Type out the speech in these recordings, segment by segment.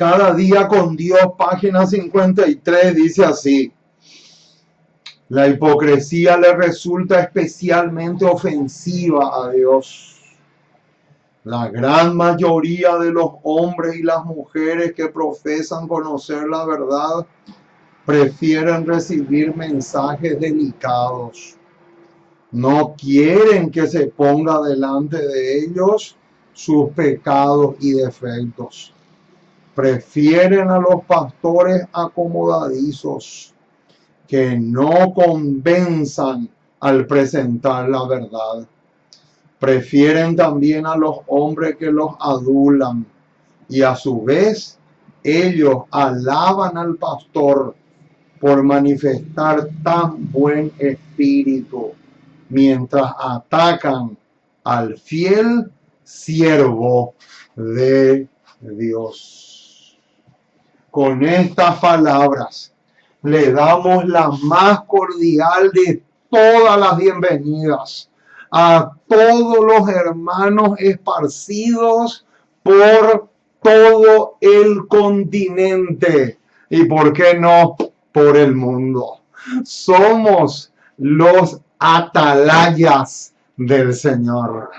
Cada día con Dios, página 53, dice así: la hipocresía le resulta especialmente ofensiva a Dios. La gran mayoría de los hombres y las mujeres que profesan conocer la verdad prefieren recibir mensajes delicados. No quieren que se ponga delante de ellos sus pecados y defectos. Prefieren a los pastores acomodadizos que no convenzan al presentar la verdad. Prefieren también a los hombres que los adulan y a su vez ellos alaban al pastor por manifestar tan buen espíritu, mientras atacan al fiel siervo de Dios. Con estas palabras le damos la más cordial de todas las bienvenidas a todos los hermanos esparcidos por todo el continente y, ¿por qué no?, por el mundo. Somos los atalayas del Señor.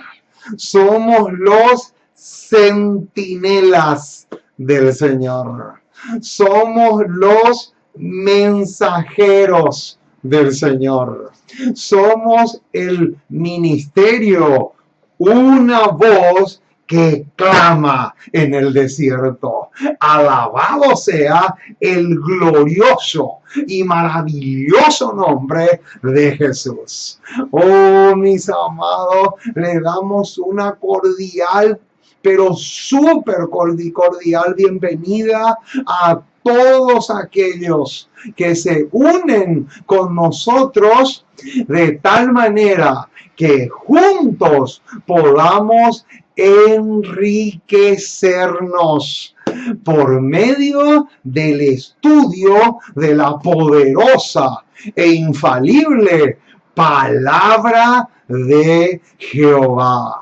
Somos los centinelas del Señor. Somos los mensajeros del Señor. Somos el ministerio, una voz que clama en el desierto. Alabado sea el glorioso y maravilloso nombre de Jesús. Oh, mis amados, le damos una cordial, pero súper cordial bienvenida a todos aquellos que se unen con nosotros de tal manera que juntos podamos enriquecernos por medio del estudio de la poderosa e infalible palabra de Jehová.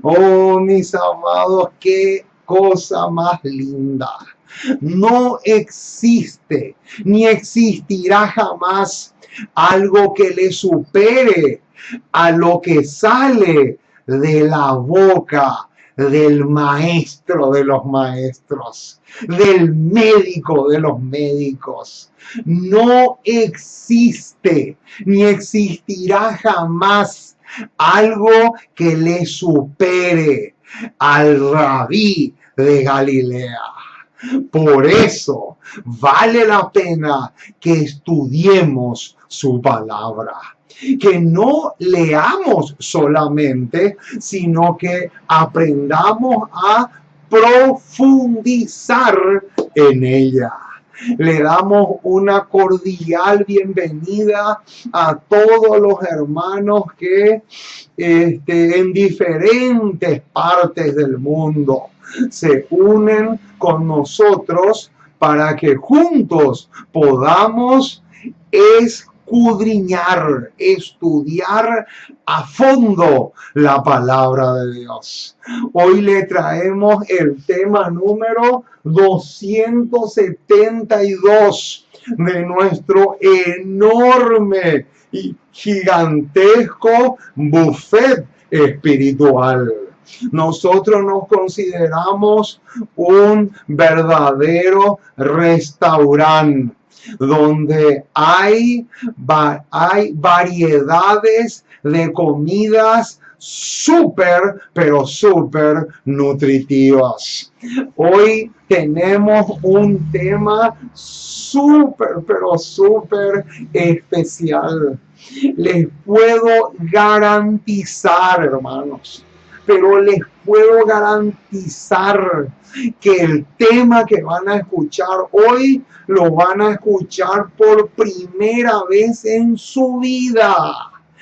Oh, mis amados, qué cosa más linda. No existe ni existirá jamás algo que le supere a lo que sale de la boca del maestro de los maestros, del médico de los médicos. No existe ni existirá jamás algo que le supere al Rabí de Galilea. Por eso vale la pena que estudiemos su palabra, que no leamos solamente, sino que aprendamos a profundizar en ella. Le damos una cordial bienvenida a todos los hermanos que en diferentes partes del mundo se unen con nosotros para que juntos podamos escudriñar, estudiar a fondo la palabra de Dios. Hoy le traemos el tema número 272 de nuestro enorme y gigantesco buffet espiritual. Nosotros nos consideramos un verdadero restaurante donde hay variedades de comidas súper, pero súper nutritivas. Hoy tenemos un tema súper, pero súper especial. Les puedo garantizar, hermanos, pero les puedo garantizar que el tema que van a escuchar hoy lo van a escuchar por primera vez en su vida.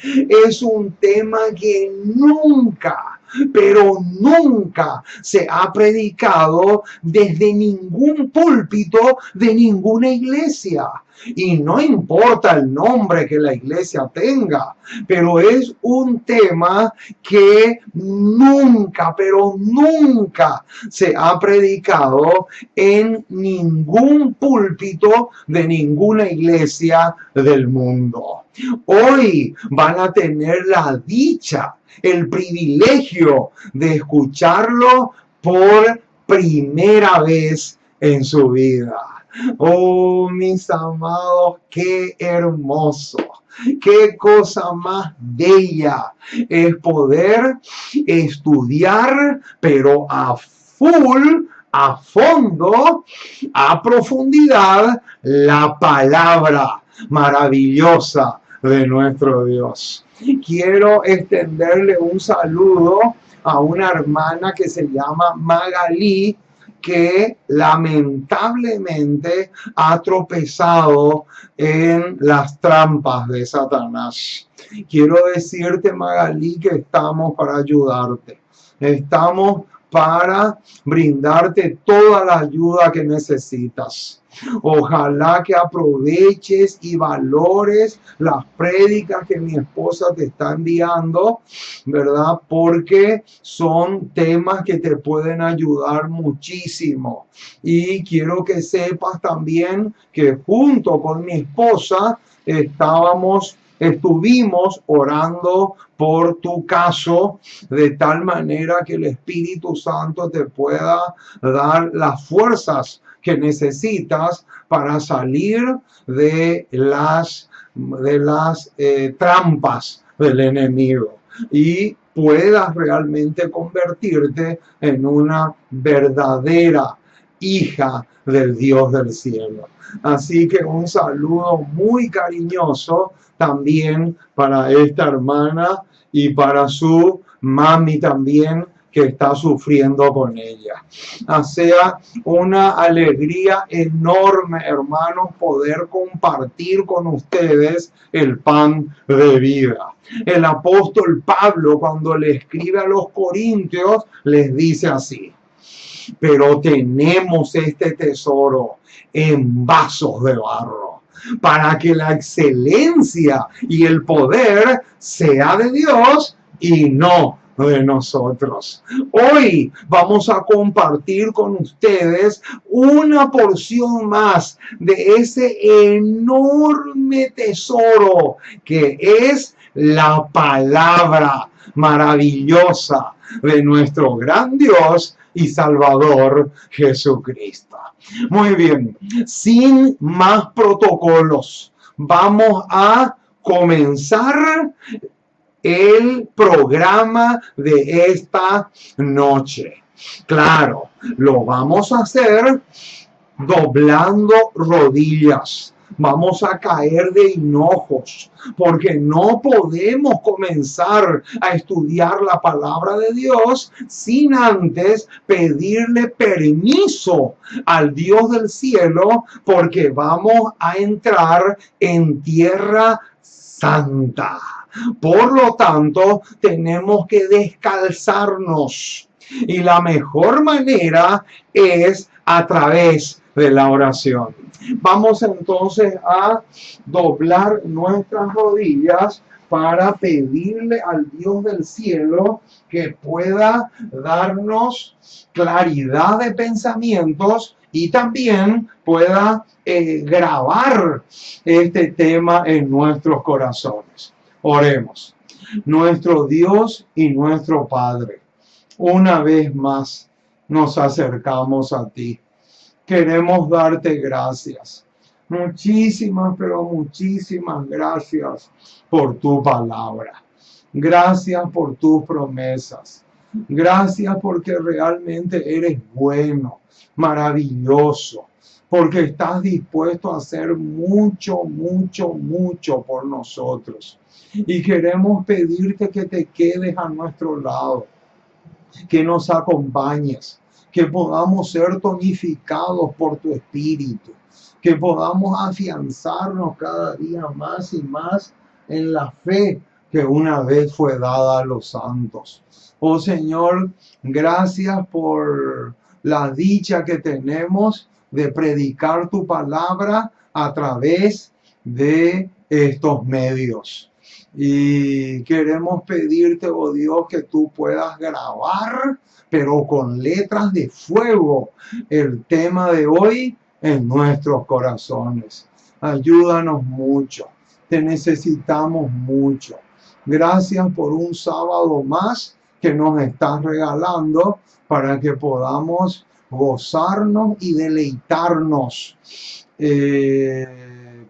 Es un tema que nunca pero nunca se ha predicado desde ningún púlpito de ninguna iglesia. Y no importa el nombre que la iglesia tenga, pero es un tema que nunca, pero nunca se ha predicado en ningún púlpito de ninguna iglesia del mundo. Hoy van a tener la dicha, el privilegio de escucharlo por primera vez en su vida. Oh, mis amados, qué hermoso, qué cosa más bella es poder estudiar, pero a full, a fondo, a profundidad, la palabra maravillosa de nuestro Dios. Quiero extenderle un saludo a una hermana que se llama Magalí, que lamentablemente ha tropezado en las trampas de Satanás. Quiero decirte, Magalí, que estamos para ayudarte. Estamos para brindarte toda la ayuda que necesitas. Ojalá que aproveches y valores las prédicas que mi esposa te está enviando, ¿verdad? Porque son temas que te pueden ayudar muchísimo. Y quiero que sepas también que junto con mi esposa estuvimos orando por tu caso, de tal manera que el Espíritu Santo te pueda dar las fuerzas que necesitas para salir de las trampas del enemigo y puedas realmente convertirte en una verdadera hija del Dios del cielo. Así que un saludo muy cariñoso también para esta hermana y para su mami también, que está sufriendo con ella. O sea, una alegría enorme, hermanos, poder compartir con ustedes el pan de vida. El apóstol Pablo, cuando le escribe a los corintios, les dice así: pero tenemos este tesoro en vasos de barro, para que la excelencia y el poder sea de Dios y no de nosotros. Hoy vamos a compartir con ustedes una porción más de ese enorme tesoro que es la palabra maravillosa de nuestro gran Dios y Salvador Jesucristo. Muy bien, sin más protocolos, vamos a comenzar el programa de esta noche. Claro, lo vamos a hacer doblando rodillas. Vamos a caer de hinojos, porque no podemos comenzar a estudiar la palabra de Dios sin antes pedirle permiso al Dios del cielo, porque vamos a entrar en tierra santa. Por lo tanto, tenemos que descalzarnos. Y la mejor manera es a través de la oración. Vamos entonces a doblar nuestras rodillas para pedirle al Dios del cielo que pueda darnos claridad de pensamientos y también pueda grabar este tema en nuestros corazones. Oremos. Nuestro Dios y nuestro Padre, una vez más nos acercamos a ti. Queremos darte gracias. Muchísimas, pero muchísimas gracias por tu palabra. Gracias por tus promesas. Gracias porque realmente eres bueno, maravilloso, porque estás dispuesto a hacer mucho, mucho, mucho por nosotros. Y queremos pedirte que te quedes a nuestro lado, que nos acompañes, que podamos ser tonificados por tu Espíritu, que podamos afianzarnos cada día más y más en la fe que una vez fue dada a los santos. Oh Señor, gracias por la dicha que tenemos de predicar tu palabra a través de estos medios. Y queremos pedirte, oh Dios, que tú puedas grabar, pero con letras de fuego, el tema de hoy en nuestros corazones. Ayúdanos mucho, te necesitamos mucho. Gracias por un sábado más que nos estás regalando para que podamos gozarnos y deleitarnos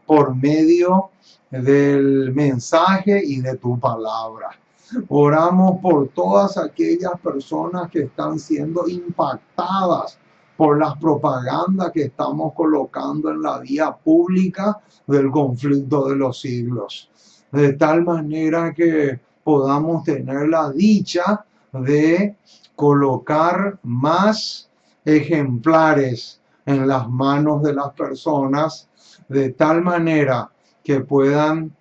por medio del mensaje y de tu palabra. Oramos por todas aquellas personas que están siendo impactadas por las propagandas que estamos colocando en la vía pública del conflicto de los siglos. De tal manera que podamos tener la dicha de colocar más ejemplares en las manos de las personas, de tal manera que puedan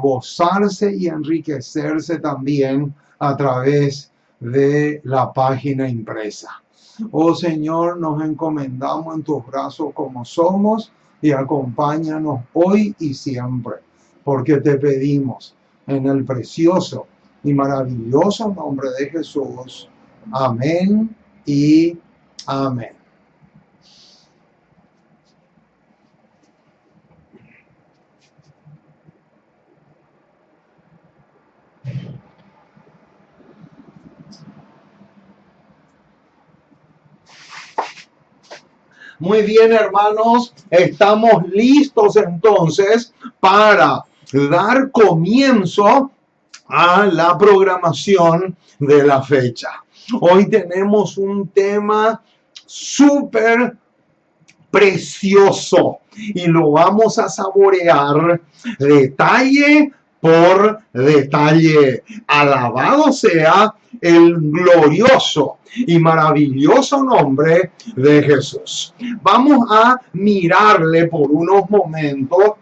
gozarse y enriquecerse también a través de la página impresa. Oh Señor, nos encomendamos en tus brazos como somos y acompáñanos hoy y siempre, porque te pedimos en el precioso y maravilloso nombre de Jesús. Amén y amén. Muy bien, hermanos, estamos listos entonces para dar comienzo a la programación de la fecha. Hoy tenemos un tema súper precioso y lo vamos a saborear detalle por detalle. Alabado sea el glorioso y maravilloso nombre de Jesús. Vamos a mirarle por unos momentos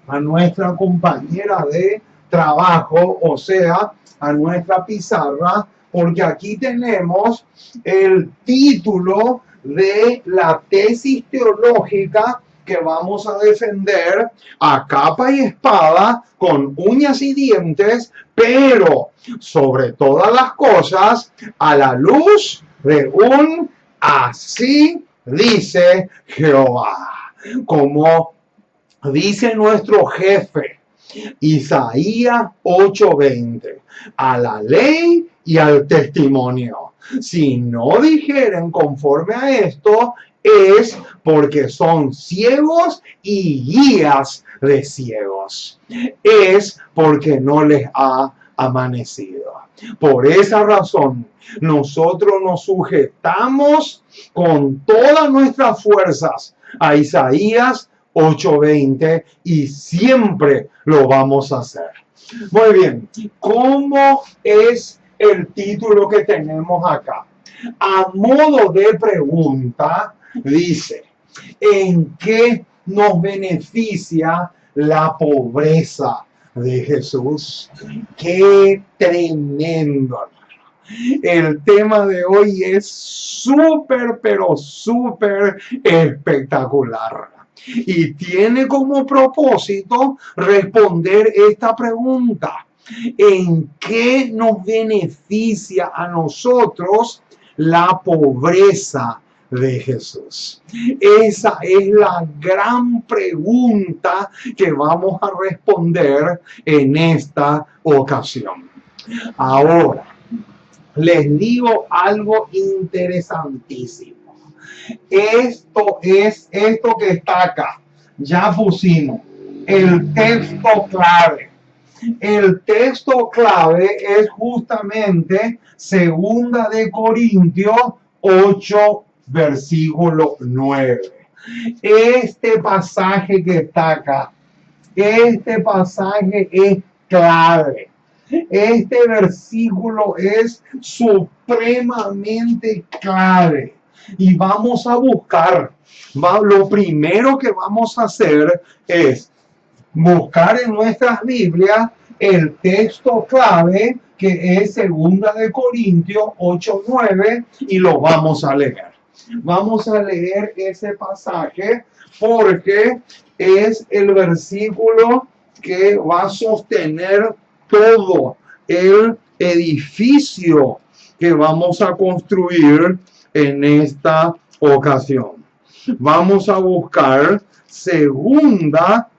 a nuestra compañera de trabajo, o sea, a nuestra pizarra, porque aquí tenemos el título de la tesis teológica que vamos a defender a capa y espada, con uñas y dientes, pero sobre todas las cosas a la luz de un así dice Jehová. Como dice nuestro jefe, Isaías 8:20, a la ley y al testimonio. Si no dijeren conforme a esto, es porque son ciegos y guías de ciegos. Es porque no les ha amanecido. Por esa razón, nosotros nos sujetamos con todas nuestras fuerzas a Isaías 8:20 y siempre lo vamos a hacer. Muy bien, ¿cómo es el título que tenemos acá? A modo de pregunta, dice, ¿en qué nos beneficia la pobreza de Jesús? ¡Qué tremendo! El tema de hoy es súper, pero súper espectacular. Y tiene como propósito responder esta pregunta. ¿En qué nos beneficia a nosotros la pobreza de Jesús? Esa es la gran pregunta que vamos a responder en esta ocasión. Ahora, les digo algo interesantísimo. Esto que está acá. Ya pusimos el texto clave. El texto clave es justamente 2 de Corintios 8, versículo 9. Este pasaje que está acá, este pasaje es clave. Este versículo es supremamente clave. Y vamos a buscar, lo primero que vamos a hacer es buscar en nuestras Biblias el texto clave, que es 2 Corintios 8:9, y lo vamos a leer. Vamos a leer ese pasaje porque es el versículo que va a sostener todo el edificio que vamos a construir en esta ocasión. Vamos a buscar segunda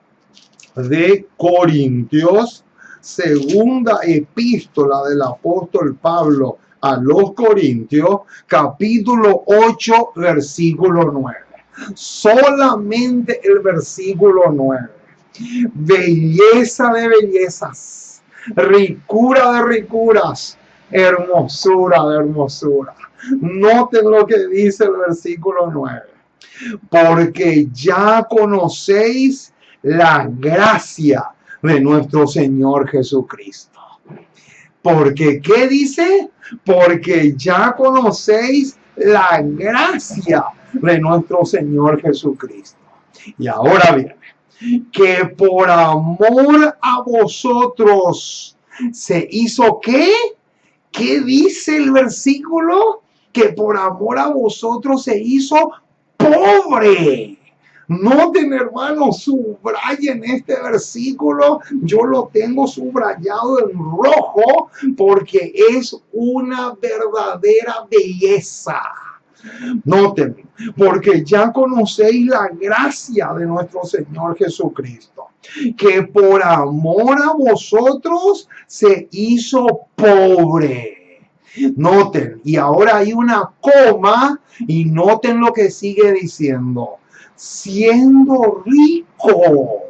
de Corintios, segunda epístola del apóstol Pablo a los Corintios, capítulo 8, versículo 9. Solamente el versículo 9. Belleza de bellezas, ricura de ricuras, hermosura de hermosura. Noten lo que dice el versículo 9. Porque ya conocéis la gracia de nuestro Señor Jesucristo. Porque, ¿qué dice? Porque ya conocéis la gracia de nuestro Señor Jesucristo. Y ahora viene, que por amor a vosotros se hizo, ¿qué? ¿Qué dice el versículo? Que por amor a vosotros se hizo pobre. Noten, hermanos, subrayen este versículo. Yo lo tengo subrayado en rojo porque es una verdadera belleza. Noten, porque ya conocéis la gracia de nuestro Señor Jesucristo, que por amor a vosotros se hizo pobre. Noten, y ahora hay una coma, y noten lo que sigue diciendo, siendo rico.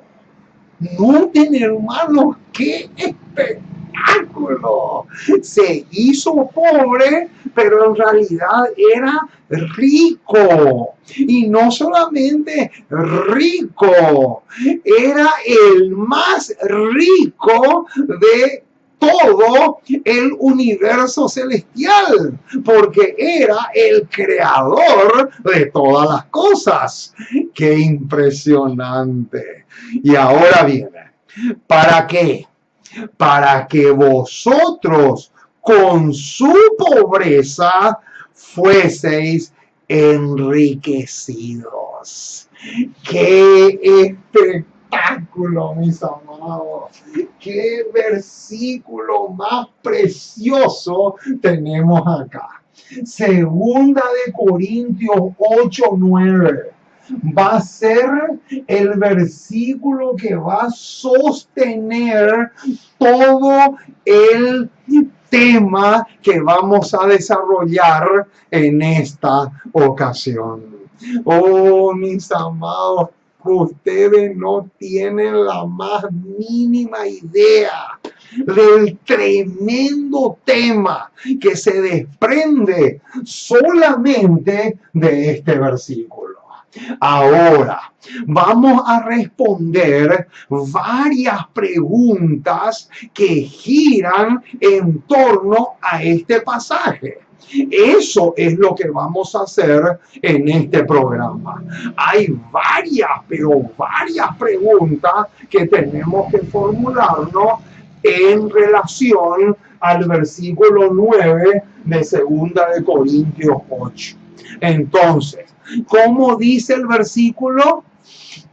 Noten, hermanos, qué espectáculo. Se hizo pobre, pero en realidad era rico. Y no solamente rico, era el más rico de todo el universo celestial, porque era el creador de todas las cosas. ¡Qué impresionante! Y ahora viene, ¿para qué? Para que vosotros con su pobreza fueseis enriquecidos. ¡Qué espectáculo, mis amados! ¡Qué versículo más precioso tenemos acá! Segunda de Corintios 8:9 va a ser el versículo que va a sostener todo el tema que vamos a desarrollar en esta ocasión. Oh, mis amados, ustedes no tienen la más mínima idea del tremendo tema que se desprende solamente de este versículo. Ahora vamos a responder varias preguntas que giran en torno a este pasaje. Eso es lo que vamos a hacer en este programa. Hay varias preguntas que tenemos que formularnos en relación al versículo 9 de 2 Corintios 8. Entonces, ¿cómo dice el versículo?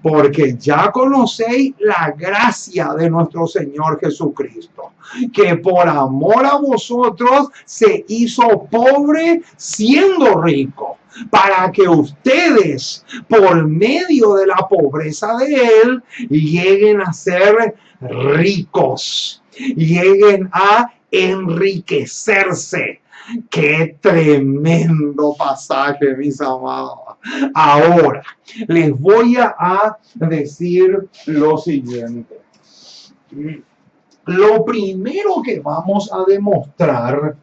Porque ya conocéis la gracia de nuestro Señor Jesucristo, que por amor a vosotros se hizo pobre siendo rico, para que ustedes, por medio de la pobreza de Él, lleguen a ser ricos, lleguen a enriquecerse. ¡Qué tremendo pasaje, mis amados! Ahora, les voy a decir lo siguiente. Lo primero que vamos a demostrar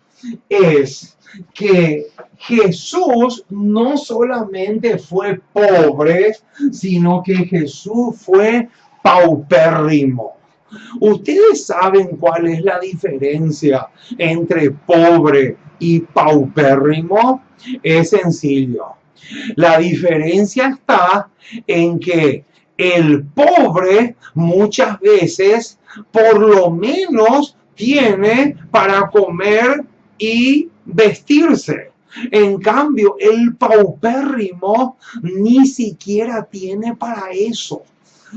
es que Jesús no solamente fue pobre, sino que Jesús fue paupérrimo. ¿Ustedes saben cuál es la diferencia entre pobre y paupérrimo? Es sencillo. La diferencia está en que El pobre muchas veces por lo menos tiene para comer y vestirse. En cambio, el paupérrimo ni siquiera tiene para eso.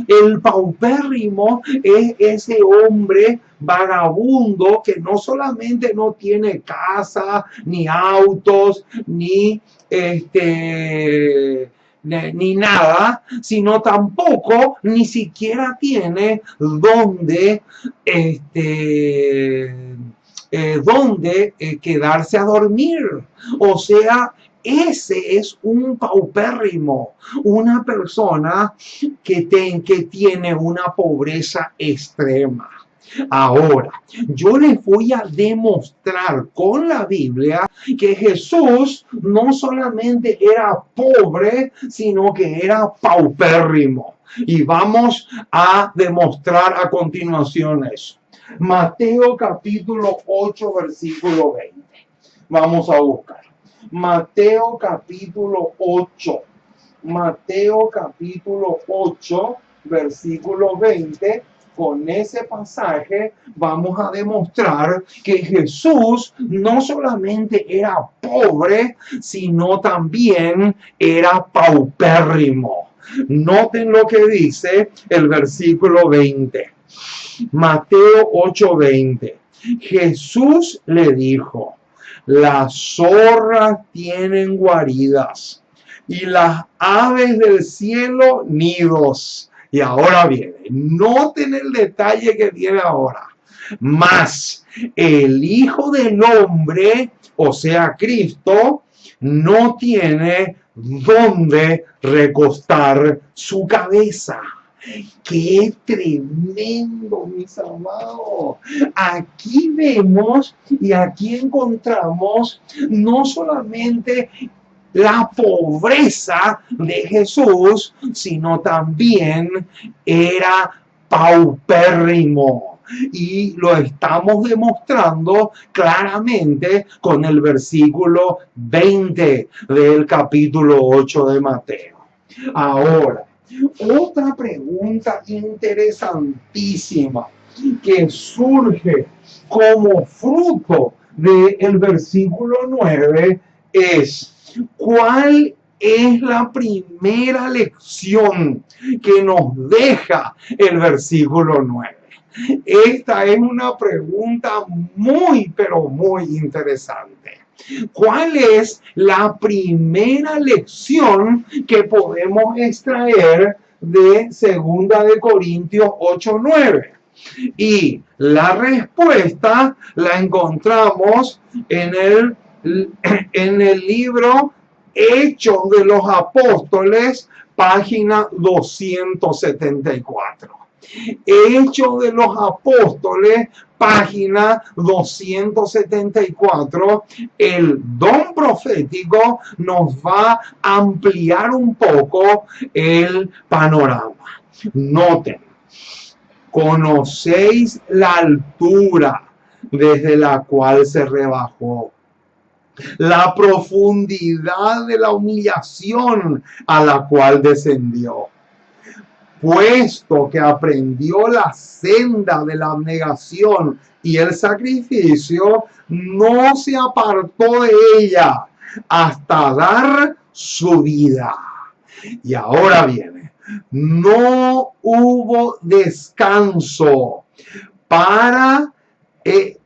El paupérrimo es ese hombre vagabundo que no solamente no tiene casa, ni autos, ni nada, sino tampoco ni siquiera tiene donde quedarse a dormir. O sea, ese es un paupérrimo, una persona que tiene una pobreza extrema. Ahora, yo les voy a demostrar con la Biblia que Jesús no solamente era pobre, sino que era paupérrimo. Y vamos a demostrar a continuación eso. Mateo capítulo 8, versículo 20. Vamos a buscar. Mateo capítulo 8. Mateo capítulo 8, versículo 20. Con ese pasaje vamos a demostrar que Jesús no solamente era pobre, sino también era paupérrimo. Noten lo que dice el versículo 20. Mateo 8:20. Jesús le dijo: las zorras tienen guaridas y las aves del cielo nidos. Y ahora viene, noten el detalle que viene ahora. Mas el Hijo del Hombre, o sea, Cristo, no tiene dónde recostar su cabeza. ¡Qué tremendo, mis amados! Aquí vemos y aquí encontramos no solamente la pobreza de Jesús, sino también era paupérrimo. Y lo estamos demostrando claramente con el versículo 20 del capítulo 8 de Mateo. Ahora, otra pregunta interesantísima que surge como fruto del versículo 9 es: ¿cuál es la primera lección que nos deja el versículo 9? Esta es una pregunta muy, pero muy interesante. ¿Cuál es la primera lección que podemos extraer de 2 Corintios 8:9? Y la respuesta la encontramos en el libro Hechos de los Apóstoles, página 274. Hechos de los Apóstoles, página 274, el don profético nos va a ampliar un poco el panorama. Noten: conocéis la altura desde la cual se rebajó, la profundidad de la humillación a la cual descendió, puesto que aprendió la senda de la abnegación y el sacrificio, no se apartó de ella hasta dar su vida. Y ahora viene: no hubo descanso para él,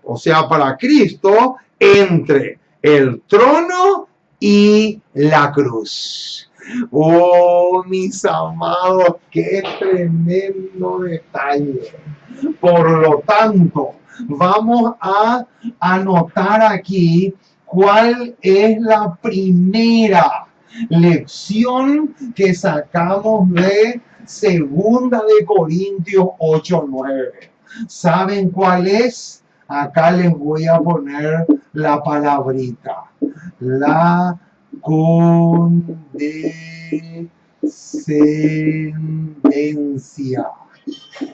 o sea, para Cristo, entre el trono y la cruz. Oh, mis amados, qué tremendo detalle. Por lo tanto, vamos a anotar aquí cuál es la primera lección que sacamos de 2 Corintios 8:9. ¿Saben cuál es? Acá les voy a poner la palabrita: la condescendencia.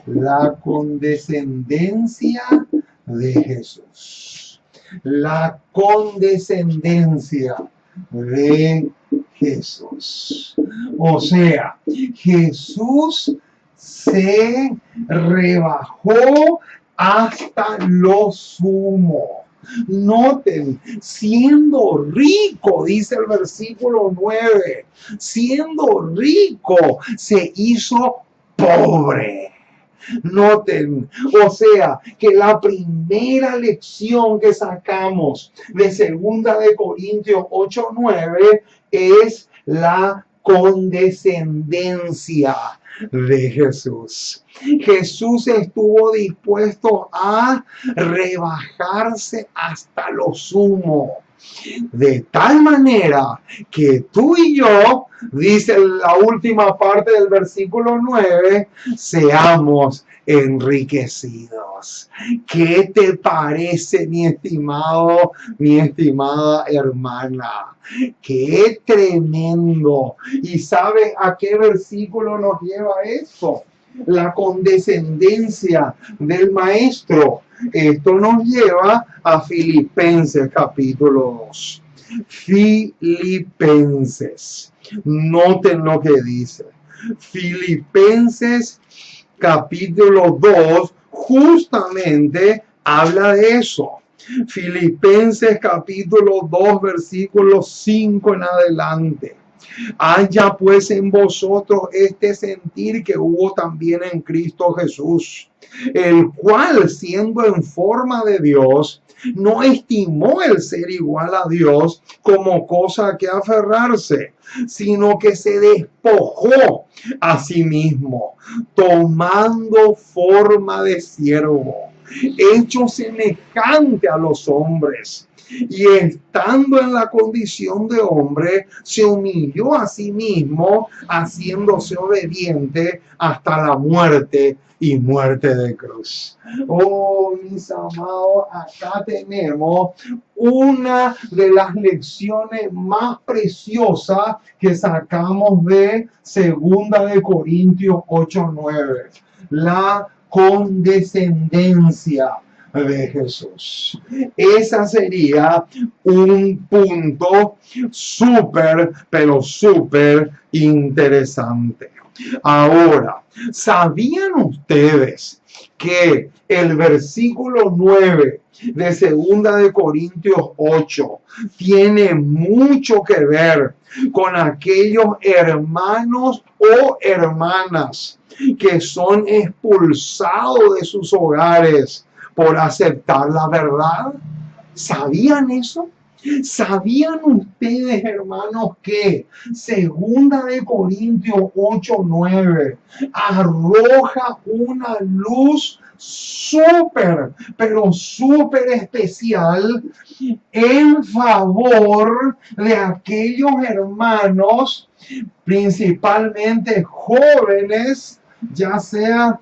La condescendencia de Jesús. La condescendencia de Jesús. O sea, Jesús se rebajó hasta lo sumo. Noten, siendo rico, dice el versículo 9, siendo rico, se hizo pobre. Noten, o sea, que la primera lección que sacamos de 2 Corintios 8:9 es la condescendencia de Jesús. Jesús estuvo dispuesto a rebajarse hasta lo sumo, de tal manera que tú y yo, dice la última parte del versículo 9, seamos enriquecidos. ¿Qué te parece, mi estimado, mi estimada hermana? ¡Qué tremendo! ¿Y sabe a qué versículo nos lleva esto? La condescendencia del maestro. Esto nos lleva a Filipenses capítulo 2. Filipenses. Noten lo que dice. Filipenses capítulo 2 justamente habla de eso. Filipenses capítulo 2 versículo 5 en adelante. Haya pues en vosotros este sentir que hubo también en Cristo Jesús, el cual, siendo en forma de Dios, no estimó el ser igual a Dios como cosa que aferrarse, sino que se despojó a sí mismo, tomando forma de siervo, hecho semejante a los hombres. Y estando en la condición de hombre, se humilló a sí mismo, haciéndose obediente hasta la muerte y muerte de cruz. Oh, mis amados, acá tenemos una de las lecciones más preciosas que sacamos de 2 Corintios 8:9. La condescendencia de Jesús. Esa sería un punto súper, pero súper interesante. Ahora, ¿sabían ustedes que el versículo 9 de 2 Corintios 8 tiene mucho que ver con aquellos hermanos o hermanas que son expulsados de sus hogares por aceptar la verdad? ¿Sabían eso? ¿Sabían ustedes, hermanos, que 2 Corintios 8:9 arroja una luz súper, pero súper especial en favor de aquellos hermanos, principalmente jóvenes, ya sea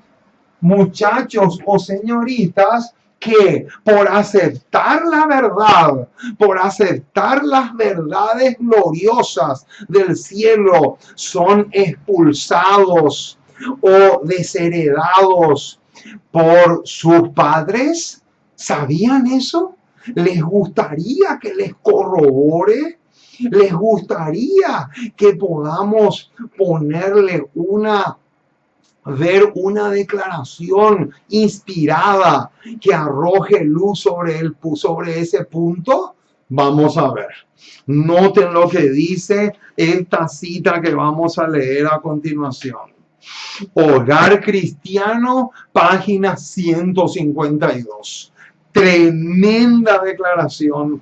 muchachos o señoritas, que por aceptar la verdad, por aceptar las verdades gloriosas del cielo, son expulsados o desheredados por sus padres? ¿Sabían eso? ¿Les gustaría que les corrobore? ¿Les gustaría que podamos ver una declaración inspirada que arroje luz sobre ese punto? Vamos a ver. Noten lo que dice esta cita que vamos a leer a continuación. Hogar Cristiano, página 152. Tremenda declaración.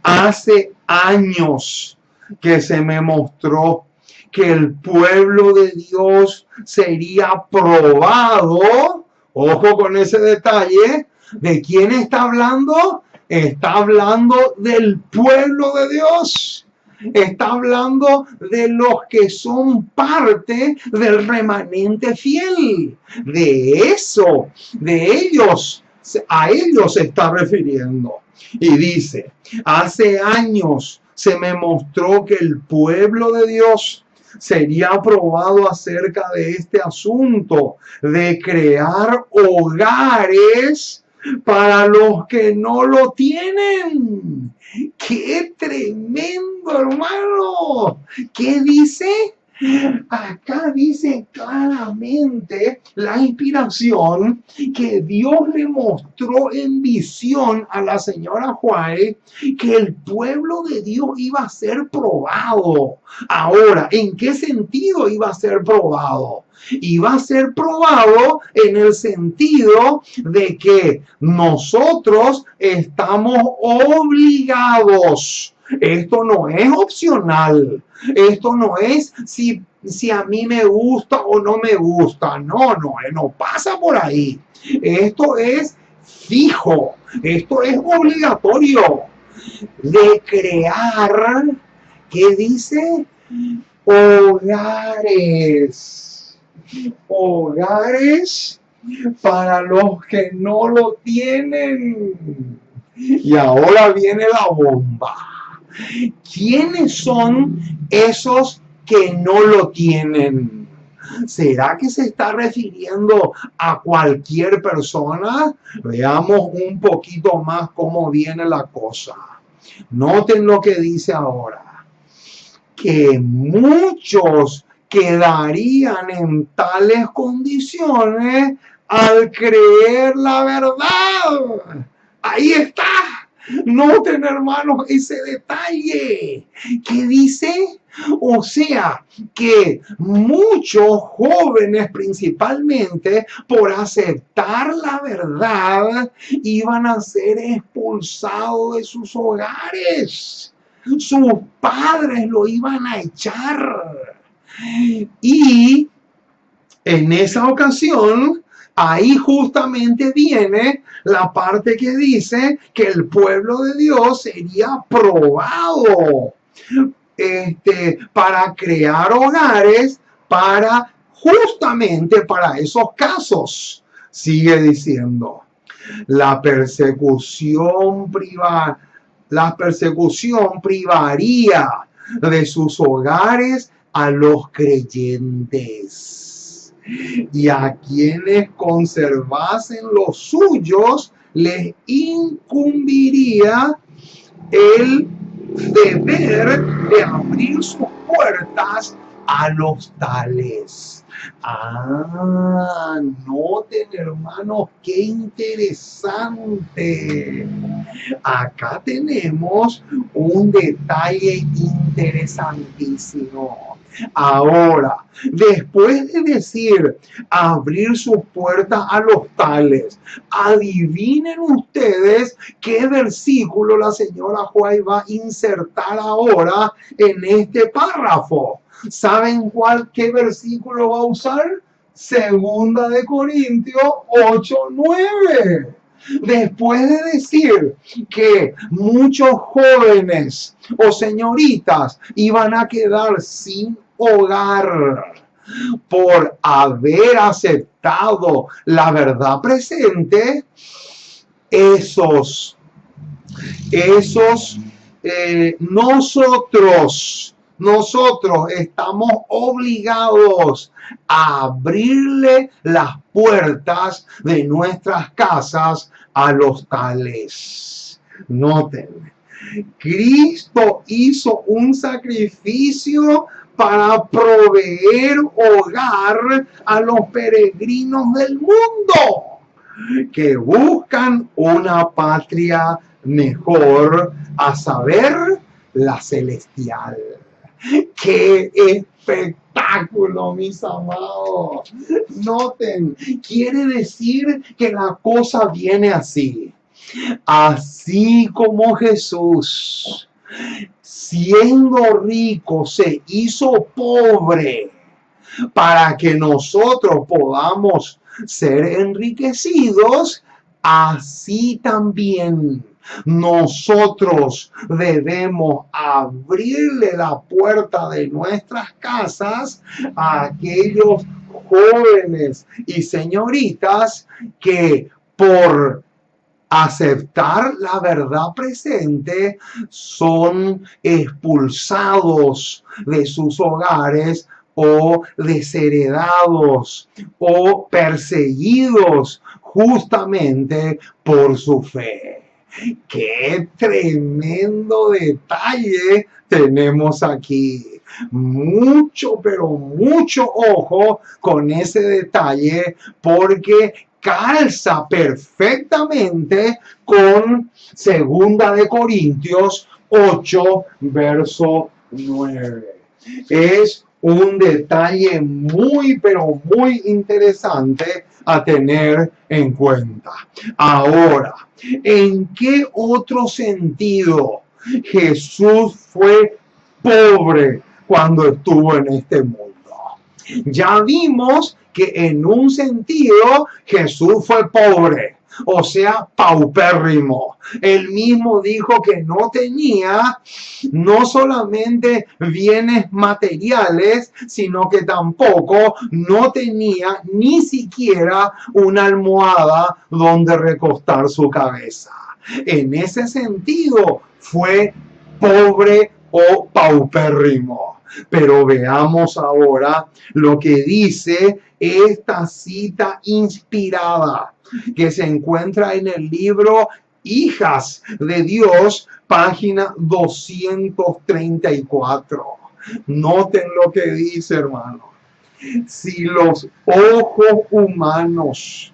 Hace años que se me mostró que el pueblo de Dios sería probado. Ojo con ese detalle. ¿De quién está hablando? Está hablando del pueblo de Dios. Está hablando de los que son parte del remanente fiel. De ellos, a ellos se está refiriendo. Y dice, hace años se me mostró que el pueblo de Dios sería aprobado acerca de este asunto de crear hogares para los que no lo tienen. ¡Qué tremendo, hermano! ¿Qué dice? Acá dice claramente la inspiración que Dios le mostró en visión a la señora White que el pueblo de Dios iba a ser probado. Ahora, ¿en qué sentido iba a ser probado? Iba a ser probado en el sentido de que nosotros estamos obligados. Esto no es opcional. Esto no es si a mí me gusta o no me gusta. No pasa por ahí. Esto es fijo. Esto es obligatorio de crear, ¿qué dice? Hogares. Hogares para los que no lo tienen. Y ahora viene la bomba. ¿Quiénes son esos que no lo tienen? ¿Será que se está refiriendo a cualquier persona? Veamos un poquito más cómo viene la cosa. Noten lo que dice ahora. Que muchos quedarían en tales condiciones al creer la verdad. Ahí está. Noten, hermanos, ese detalle. ¿Qué dice? O sea, que muchos jóvenes principalmente por aceptar la verdad iban a ser expulsados de sus hogares. Sus padres lo iban a echar. Y en esa ocasión, ahí justamente viene la parte que dice que el pueblo de Dios sería probado para crear hogares justamente para esos casos. Sigue diciendo, la persecución privaría de sus hogares a los creyentes, y a quienes conservasen los suyos les incumbiría el deber de abrir sus puertas a los tales. Noten, hermanos, qué interesante. Acá tenemos un detalle interesantísimo. Ahora, después de decir abrir sus puertas a los tales, adivinen ustedes qué versículo la señora White va a insertar ahora en este párrafo. ¿Saben qué versículo va a usar? Segunda de Corintios 8:9. Después de decir que muchos jóvenes o señoritas iban a quedar sin hogar por haber aceptado la verdad presente, nosotros estamos obligados a abrirle las puertas de nuestras casas a los tales. Noten, Cristo hizo un sacrificio para proveer hogar a los peregrinos del mundo que buscan una patria mejor, a saber, la celestial. ¡Qué espectáculo, mis amados! Noten, quiere decir que la cosa viene así. Así como Jesús, siendo rico, se hizo pobre para que nosotros podamos ser enriquecidos, así también nosotros debemos abrirle la puerta de nuestras casas a aquellos jóvenes y señoritas que por aceptar la verdad presente son expulsados de sus hogares o desheredados o perseguidos justamente por su fe. ¡Qué tremendo detalle tenemos aquí! Mucho, pero mucho ojo con ese detalle porque calza perfectamente con 2 Corintios 8, verso 9. Es un detalle muy, pero muy interesante a tener en cuenta. Ahora, ¿en qué otro sentido Jesús fue pobre cuando estuvo en este mundo? Ya vimos que en un sentido Jesús fue pobre, o sea, paupérrimo. Él mismo dijo que no tenía no solamente bienes materiales, sino que tampoco no tenía ni siquiera una almohada donde recostar su cabeza. En ese sentido fue pobre o paupérrimo. Pero veamos ahora lo que dice esta cita inspirada que se encuentra en el libro Hijas de Dios, página 234. Noten lo que dice, hermano. Si los ojos humanos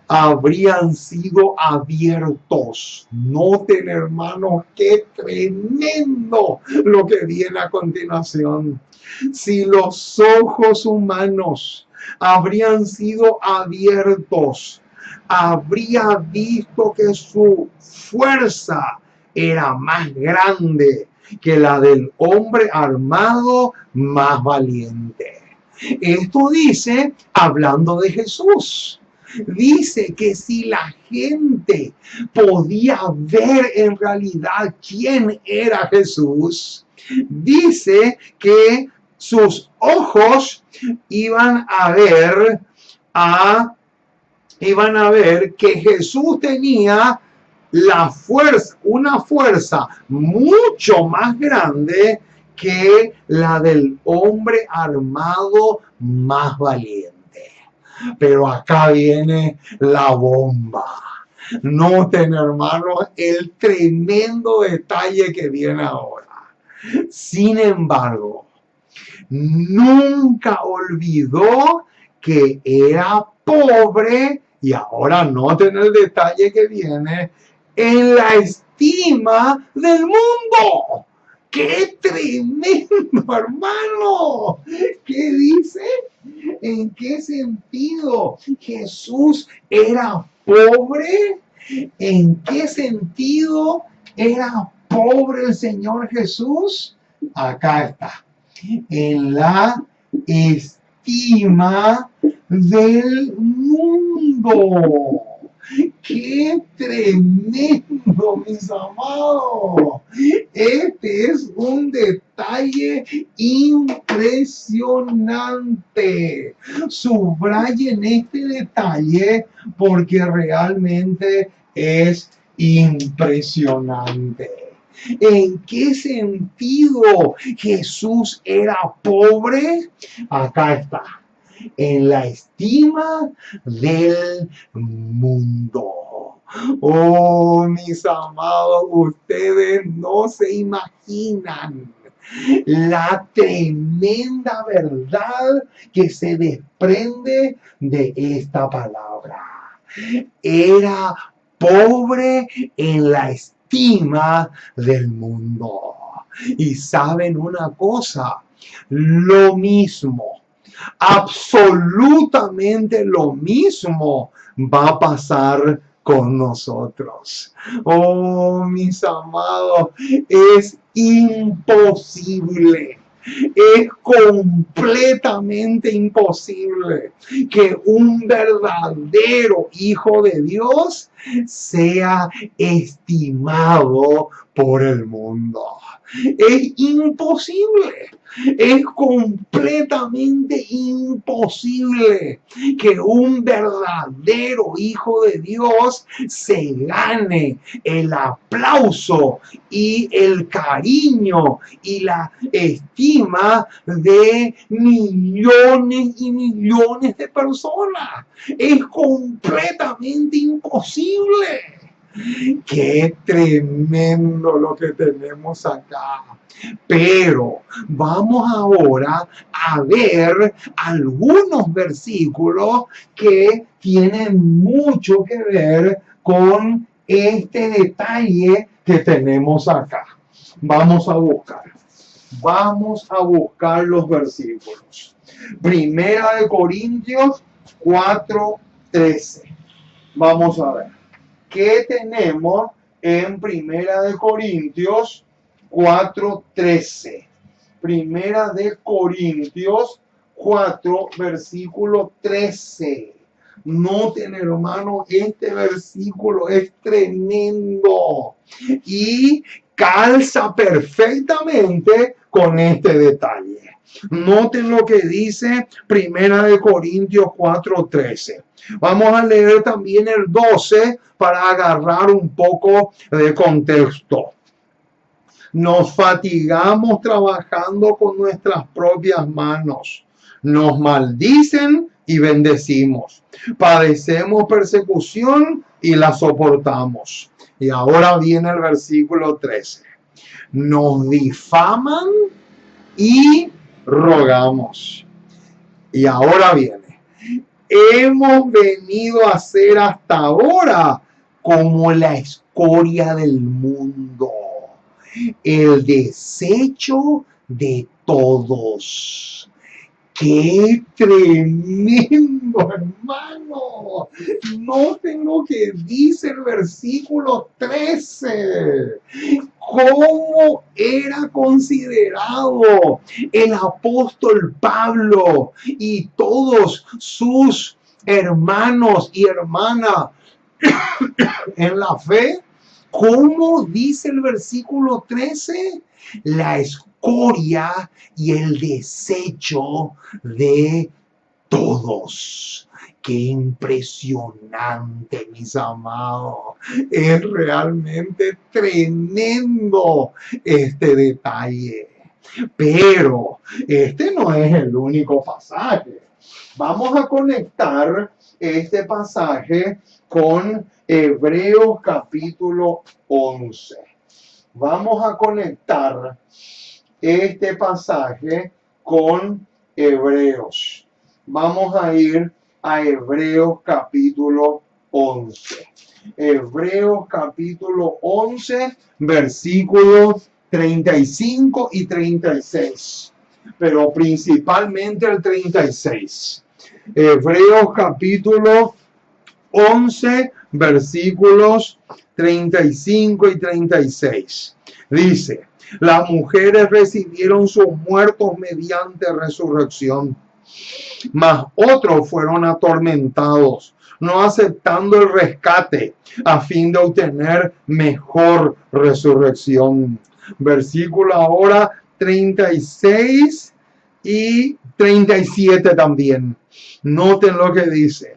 habrían sido abiertos. Noten, hermanos, qué tremendo lo que viene a continuación. Si los ojos humanos habrían sido abiertos, habría visto que su fuerza era más grande que la del hombre armado más valiente. Esto dice hablando de Jesús. Dice que si la gente podía ver en realidad quién era Jesús, dice que sus ojos iban a ver que Jesús tenía la fuerza, una fuerza mucho más grande que la del hombre armado más valiente. Pero acá viene la bomba. Noten, hermanos, el tremendo detalle que viene ahora. Sin embargo, nunca olvidó que era pobre, y ahora noten el detalle que viene, en la estima del mundo. ¡Qué tremendo, hermano! ¿Qué dice? ¿En qué sentido Jesús era pobre? ¿En qué sentido era pobre el Señor Jesús? Acá está. En la estima del mundo. ¡Qué tremendo, mis amados! Este es un detalle impresionante. Subrayen este detalle porque realmente es impresionante. ¿En qué sentido Jesús era pobre? Acá está. En la estima del mundo. Oh, mis amados, ustedes no se imaginan la tremenda verdad que se desprende de esta palabra. Era pobre en la estima del mundo. Y saben una cosa, lo mismo, absolutamente lo mismo va a pasar con nosotros. Oh, mis amados, es imposible. Es completamente imposible que un verdadero hijo de Dios sea estimado por el mundo. Es imposible. Es completamente imposible que un verdadero hijo de Dios se gane el aplauso y el cariño y la estima de millones y millones de personas. Es completamente imposible. Qué tremendo lo que tenemos acá. Pero vamos ahora a ver algunos versículos que tienen mucho que ver con este detalle que tenemos acá. Vamos a buscar. Vamos a buscar los versículos. Primera de Corintios 4:13. Vamos a ver. ¿Qué tenemos en Primera de Corintios 4:13? Primera de Corintios 4, versículo 13. Noten, hermano, este versículo es tremendo y calza perfectamente con este detalle. Noten lo que dice Primera de Corintios 4:13. Vamos a leer también el 12 para agarrar un poco de contexto. Nos fatigamos trabajando con nuestras propias manos. Nos maldicen y bendecimos. Padecemos persecución y la soportamos. Y ahora viene el versículo 13. Nos difaman y rogamos. Y ahora viene. Hemos venido a ser hasta ahora como la escoria del mundo, el desecho de todos. ¡Qué tremendo, hermano! Noten lo que dice el versículo 13. ¿Cómo era considerado el apóstol Pablo y todos sus hermanos y hermanas en la fe? ¿Cómo dice el versículo 13? La escoria y el desecho de todos. Qué impresionante, mis amados. Es realmente tremendo este detalle. Pero este no es el único pasaje. Vamos a conectar este pasaje con Hebreos capítulo 11. Vamos a conectar este pasaje con Hebreos. Vamos a ir a Hebreos capítulo 11. Hebreos capítulo 11, versículos 35 y 36. Pero principalmente el 36. Hebreos capítulo 11, versículos 35 y 36. Dice, las mujeres recibieron sus muertos mediante resurrección, mas otros fueron atormentados, no aceptando el rescate a fin de obtener mejor resurrección. Versículo ahora 36 y 37 también. Noten lo que dice.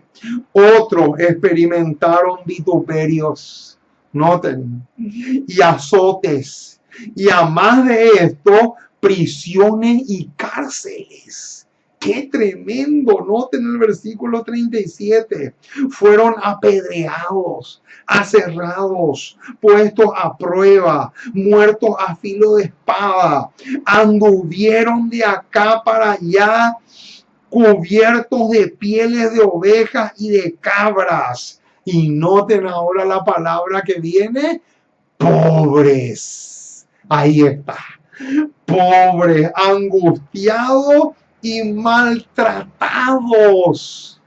Otros experimentaron vituperios, noten, y azotes, y a más de esto, prisiones y cárceles. ¡Qué tremendo! Noten el versículo 37. Fueron apedreados, aserrados, puestos a prueba, muertos a filo de espada. Anduvieron de acá para allá, cubiertos de pieles de ovejas y de cabras. Y noten ahora la palabra que viene, pobres. Ahí está. Pobres, angustiados y maltratados.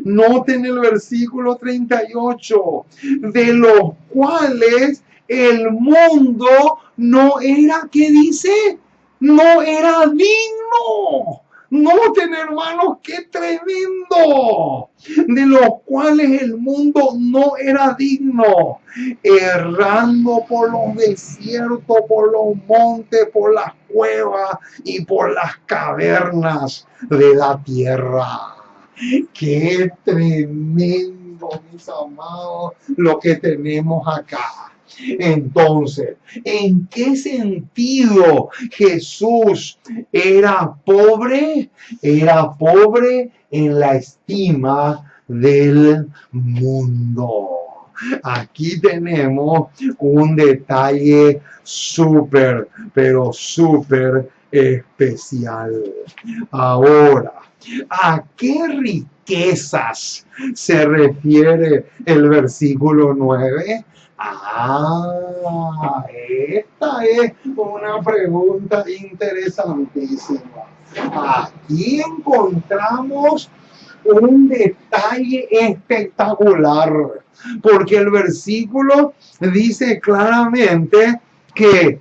Noten el versículo 38, de los cuales el mundo no era, ¿qué dice? No era digno. Noten, hermanos, qué tremendo. De los cuales el mundo no era digno, errando por los desiertos, por los montes, por las cuevas y por las cavernas de la tierra. Qué tremendo, mis amados, lo que tenemos acá. Entonces, ¿en qué sentido Jesús era pobre? Era pobre en la estima del mundo. Aquí tenemos un detalle súper, pero súper especial. Ahora, ¿a qué riquezas se refiere el versículo 9? Esta es una pregunta interesantísima. Aquí encontramos un detalle espectacular, porque el versículo dice claramente que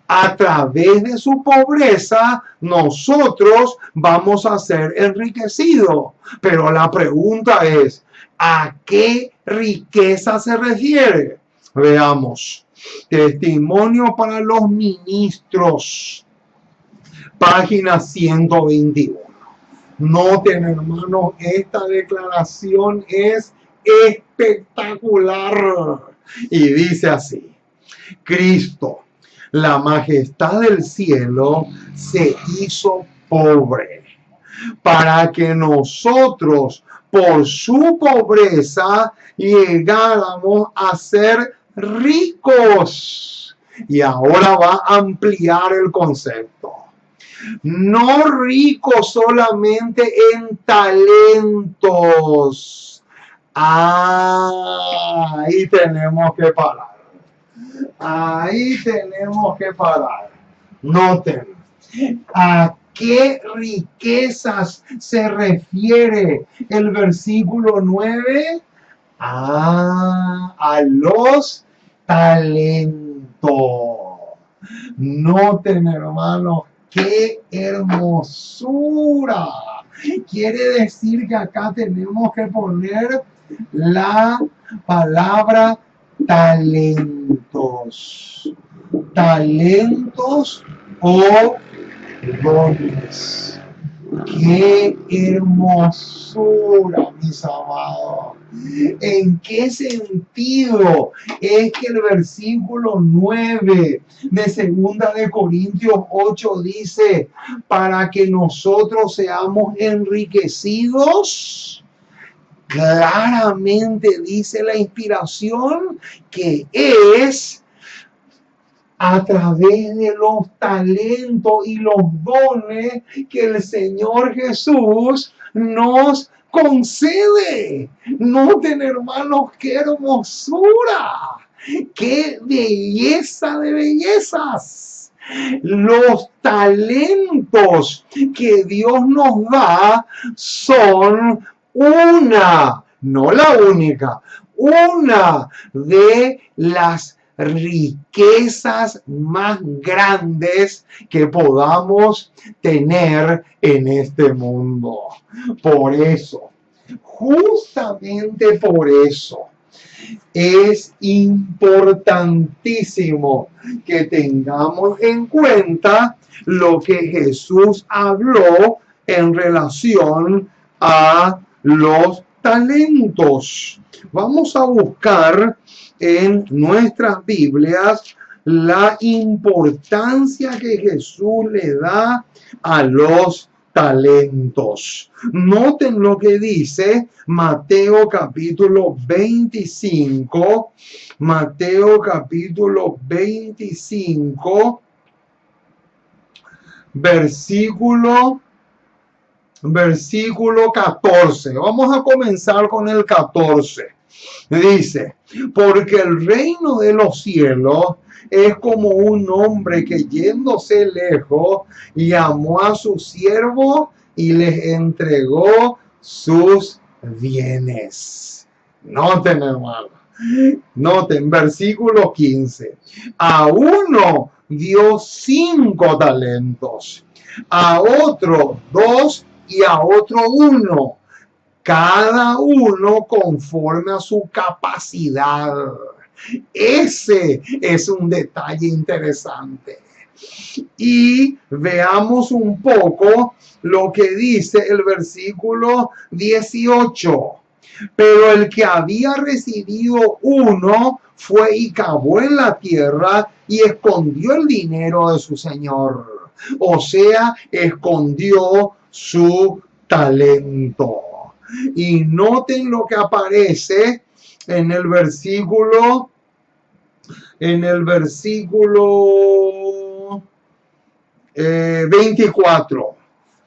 a través de su pobreza nosotros vamos a ser enriquecidos. Pero la pregunta es, ¿a qué riqueza se refiere? Veamos. Testimonio para los ministros, página 121. Noten, hermanos, esta declaración es espectacular. Y dice así: Cristo, la majestad del cielo, se hizo pobre para que nosotros, por su pobreza, llegáramos a ser ricos. Y ahora va a ampliar el concepto. No rico solamente en talentos. Ahí tenemos que parar. Ahí tenemos que parar. Noten, ¿a qué riquezas se refiere el versículo 9? A los talentos. Noten, hermanos, ¡qué hermosura! Quiere decir que acá tenemos que poner la palabra talentos. Talentos o dones. ¡Qué hermosura, mis amados! ¿En qué sentido es que el versículo 9 de 2 de Corintios 8 dice, para que nosotros seamos enriquecidos? Claramente dice la inspiración que es a través de los talentos y los dones que el Señor Jesús nos concede. Noten, hermanos, qué hermosura, qué belleza de bellezas. Los talentos que Dios nos da son una, no la única, una de las riquezas más grandes que podamos tener en este mundo. Por eso, justamente por eso, es importantísimo que tengamos en cuenta lo que Jesús habló en relación a los talentos. Vamos a buscar en nuestras Biblias la importancia que Jesús le da a los talentos. Noten lo que dice Mateo capítulo 25. Mateo capítulo 25, versículo 14. Vamos a comenzar con el 14. Dice, porque el reino de los cielos es como un hombre que yéndose lejos llamó a sus siervos y les entregó sus bienes. Noten, hermano. Noten, versículo 15. A uno dio 5 talentos, a otro 2 y a otro 1, cada uno conforme a su capacidad. Ese es un detalle interesante. Y veamos un poco lo que dice el versículo 18. Pero el que había recibido 1 fue y cavó en la tierra y escondió el dinero de su señor. O sea, escondió su talento. Y noten lo que aparece en el versículo, en el versículo 24,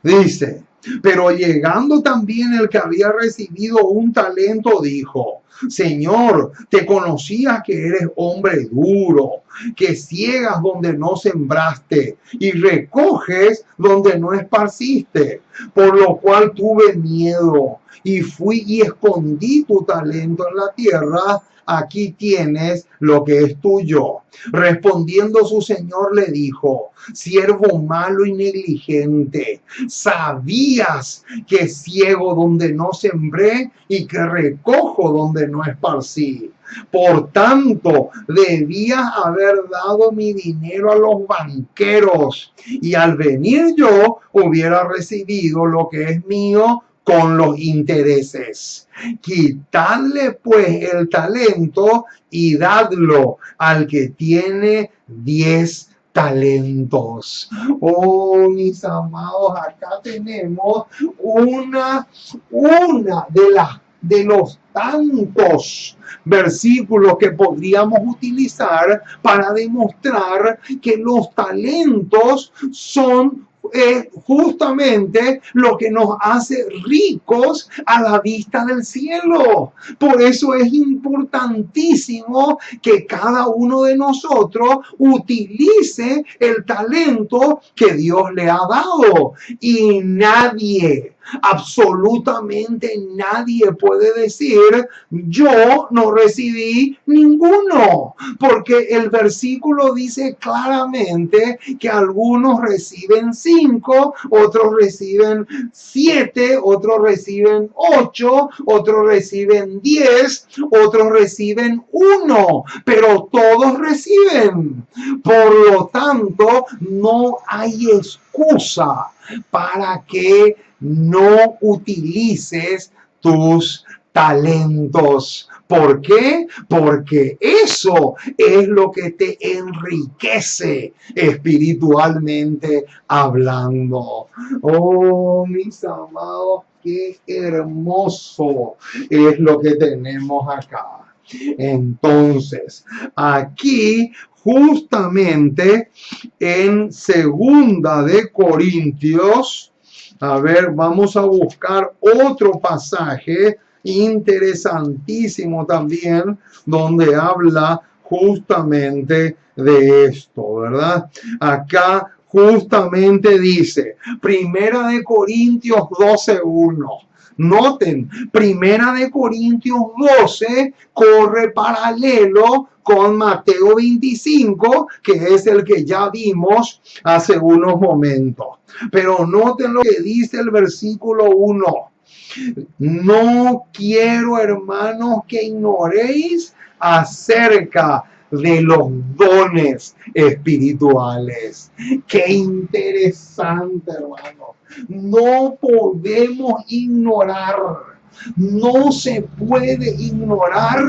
dice: pero llegando también el que había recibido un talento, dijo: Señor, te conocía que eres hombre duro, que ciegas donde no sembraste y recoges donde no esparciste, por lo cual tuve miedo y fui y escondí tu talento en la tierra. Aquí tienes lo que es tuyo. Respondiendo su señor le dijo: siervo malo y negligente, sabías que ciego donde no sembré y que recojo donde no esparcí. Por tanto, debías haber dado mi dinero a los banqueros, y al venir yo hubiera recibido lo que es mío con los intereses. Quitadle pues el talento y dadlo al que tiene 10 talentos. Oh, mis amados, acá tenemos una de los tantos versículos que podríamos utilizar para demostrar que los talentos son justamente lo que nos hace ricos a la vista del cielo. Por eso es importantísimo que cada uno de nosotros utilice el talento que Dios le ha dado. Y nadie, absolutamente nadie puede decir: yo no recibí ninguno, porque el versículo dice claramente que algunos reciben 5, otros reciben 7, otros reciben 8, otros reciben 10, otros reciben 1, pero todos reciben. Por lo tanto, no hay excusa para que no utilices tus talentos. ¿Por qué? Porque eso es lo que te enriquece espiritualmente hablando. Oh, mis amados, qué hermoso es lo que tenemos acá. Entonces, aquí justamente en Segunda de Corintios, a ver, vamos a buscar otro pasaje interesantísimo también, donde habla justamente de esto, ¿verdad? Acá justamente dice, Primera de Corintios 12:1. Noten, Primera de Corintios 12 corre paralelo con Mateo 25, que es el que ya vimos hace unos momentos. Pero noten lo que dice el versículo 1. No quiero, hermanos, que ignoréis acerca de los dones espirituales. Qué interesante, hermano. No podemos ignorar, no se puede ignorar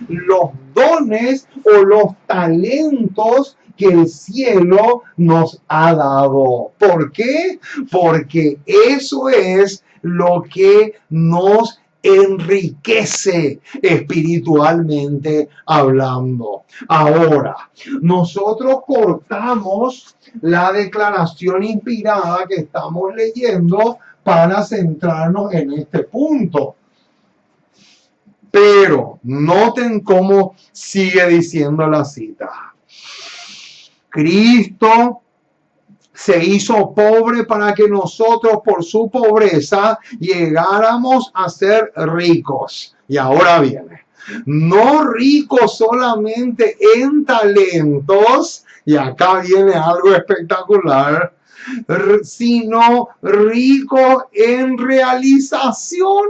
los dones o los talentos que el cielo nos ha dado. ¿Por qué? Porque eso es lo que nos enriquece espiritualmente hablando. Ahora, nosotros cortamos la declaración inspirada que estamos leyendo para centrarnos en este punto. Pero noten cómo sigue diciendo la cita. Cristo se hizo pobre para que nosotros por su pobreza llegáramos a ser ricos. Y ahora viene, no ricos solamente en talentos, y acá viene algo espectacular, sino ricos en realizaciones.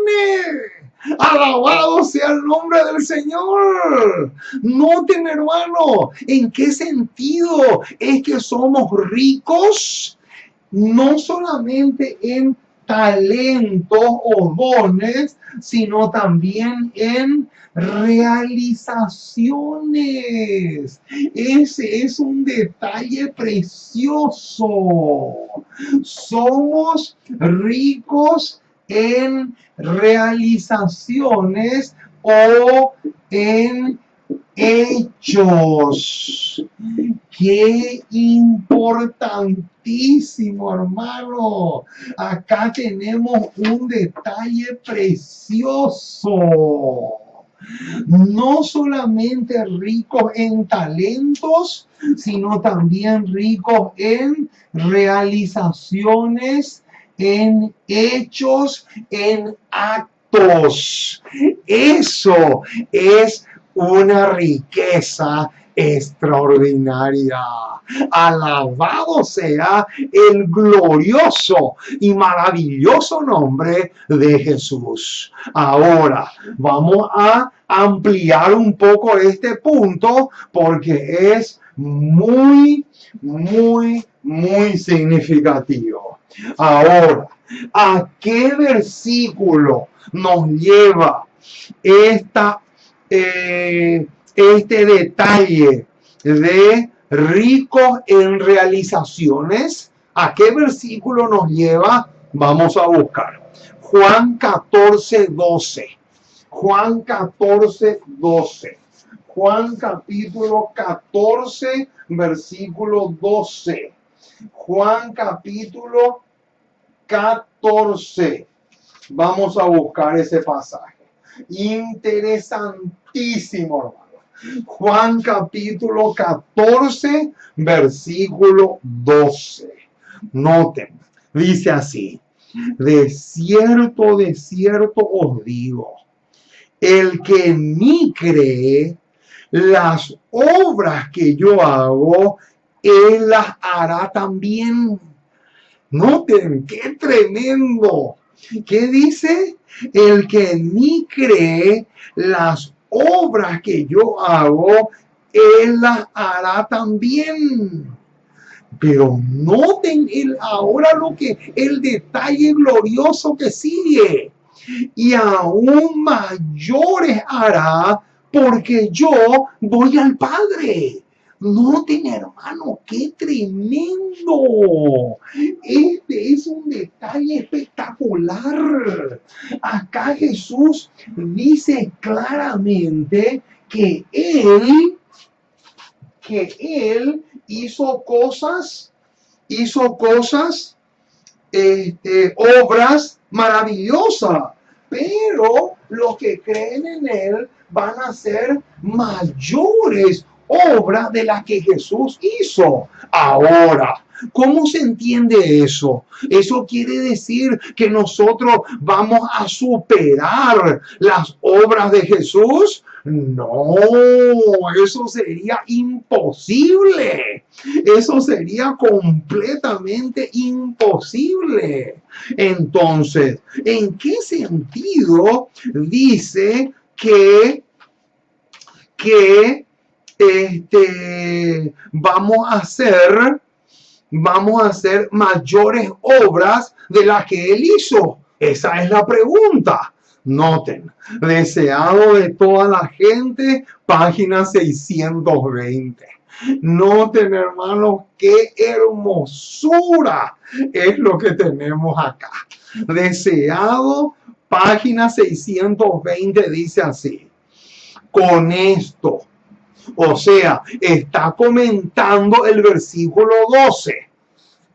Alabado sea el nombre del Señor. Noten, hermano, ¿en qué sentido es que somos ricos? No solamente en talentos o dones, sino también en realizaciones. Ese es un detalle precioso. Somos ricos en realizaciones o en hechos. Qué importantísimo, hermano. Acá tenemos un detalle precioso. No solamente ricos en talentos, sino también ricos en realizaciones, en hechos, en actos. Eso es una riqueza extraordinaria. Alabado sea el glorioso y maravilloso nombre de Jesús. Ahora vamos a ampliar un poco este punto porque es muy, muy significativo. Ahora, ¿a qué versículo nos lleva esta este detalle de ricos en realizaciones? ¿A qué versículo nos lleva? Vamos a buscar. Juan 14:12. Juan 14:12. Juan capítulo 14, versículo 12. Juan capítulo 14. Vamos a buscar ese pasaje. Interesantísimo, hermano. Juan capítulo 14, versículo 12. Noten, dice así: de cierto os digo, el que en mí cree, las obras que yo hago, él las hará también. Noten, qué tremendo. ¿Qué dice? El que en mí cree, las obras que yo hago, él las hará también. Pero noten ahora el detalle glorioso que sigue. Y aún mayores hará, porque yo voy al Padre. Noten, hermano, qué tremendo. Este es un detalle espectacular. Acá Jesús dice claramente que él hizo cosas, obras maravillosas, pero los que creen en él van a ser mayores obras de las que Jesús hizo. Ahora, ¿cómo se entiende eso? Eso quiere decir que nosotros vamos a superar las obras de Jesús. No, eso sería imposible. Eso sería completamente imposible. Entonces, ¿en qué sentido dice que vamos a hacer mayores obras de las que él hizo? Esa es la pregunta. Noten, deseado de toda la gente, página 620. Noten, hermanos, qué hermosura es lo que tenemos acá. Deseado, página 620, dice así: con esto, o sea, está comentando el versículo 12.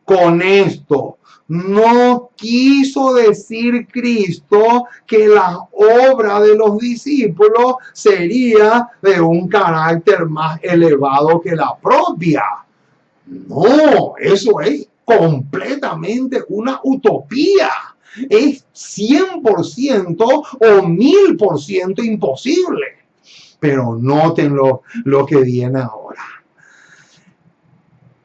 Con esto no quiso decir Cristo que la obra de los discípulos sería de un carácter más elevado que la propia. No, eso es completamente una utopía. Es 100% o 1000% imposible. Pero noten lo que viene ahora.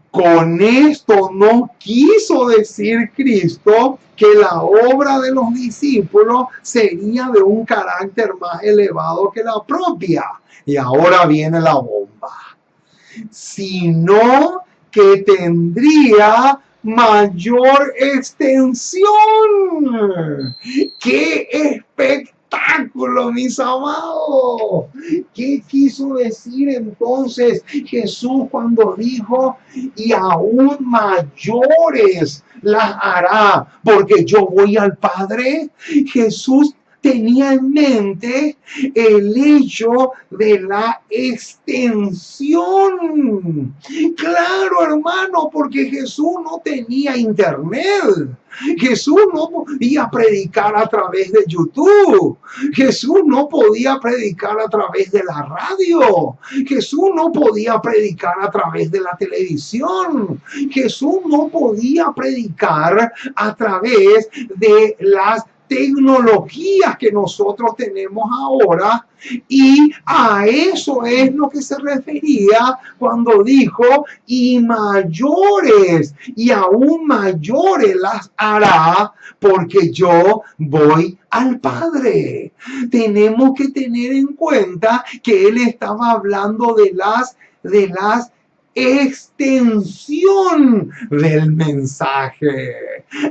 Con esto no quiso decir Cristo que la obra de los discípulos sería de un carácter más elevado que la propia. Y ahora viene la bomba. Sino que tendría mayor extensión. ¡Qué espectáculo, mis amados! ¿Qué quiso decir entonces Jesús cuando dijo, y aún mayores las hará porque yo voy al Padre? Jesús tenía en mente el hecho de la extensión. Claro, hermano, porque Jesús no tenía internet. Jesús no podía predicar a través de YouTube. Jesús no podía predicar a través de la radio. Jesús no podía predicar a través de la televisión. Jesús no podía predicar a través de las tecnologías que nosotros tenemos ahora, y a eso es lo que se refería cuando dijo: y mayores, y aún mayores las hará, porque yo voy al Padre. Tenemos que tener en cuenta que él estaba hablando de las extensión del mensaje.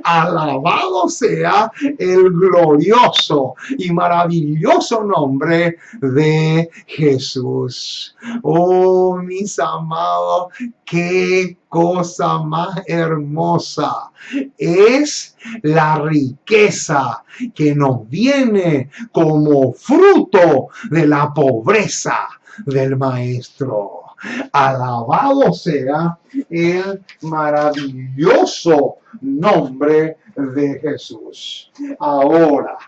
Alabado sea el glorioso y maravilloso nombre de Jesús. Oh, mis amados, qué cosa más hermosa es la riqueza que nos viene como fruto de la pobreza del Maestro. Alabado sea el maravilloso nombre de Jesús. Ahora,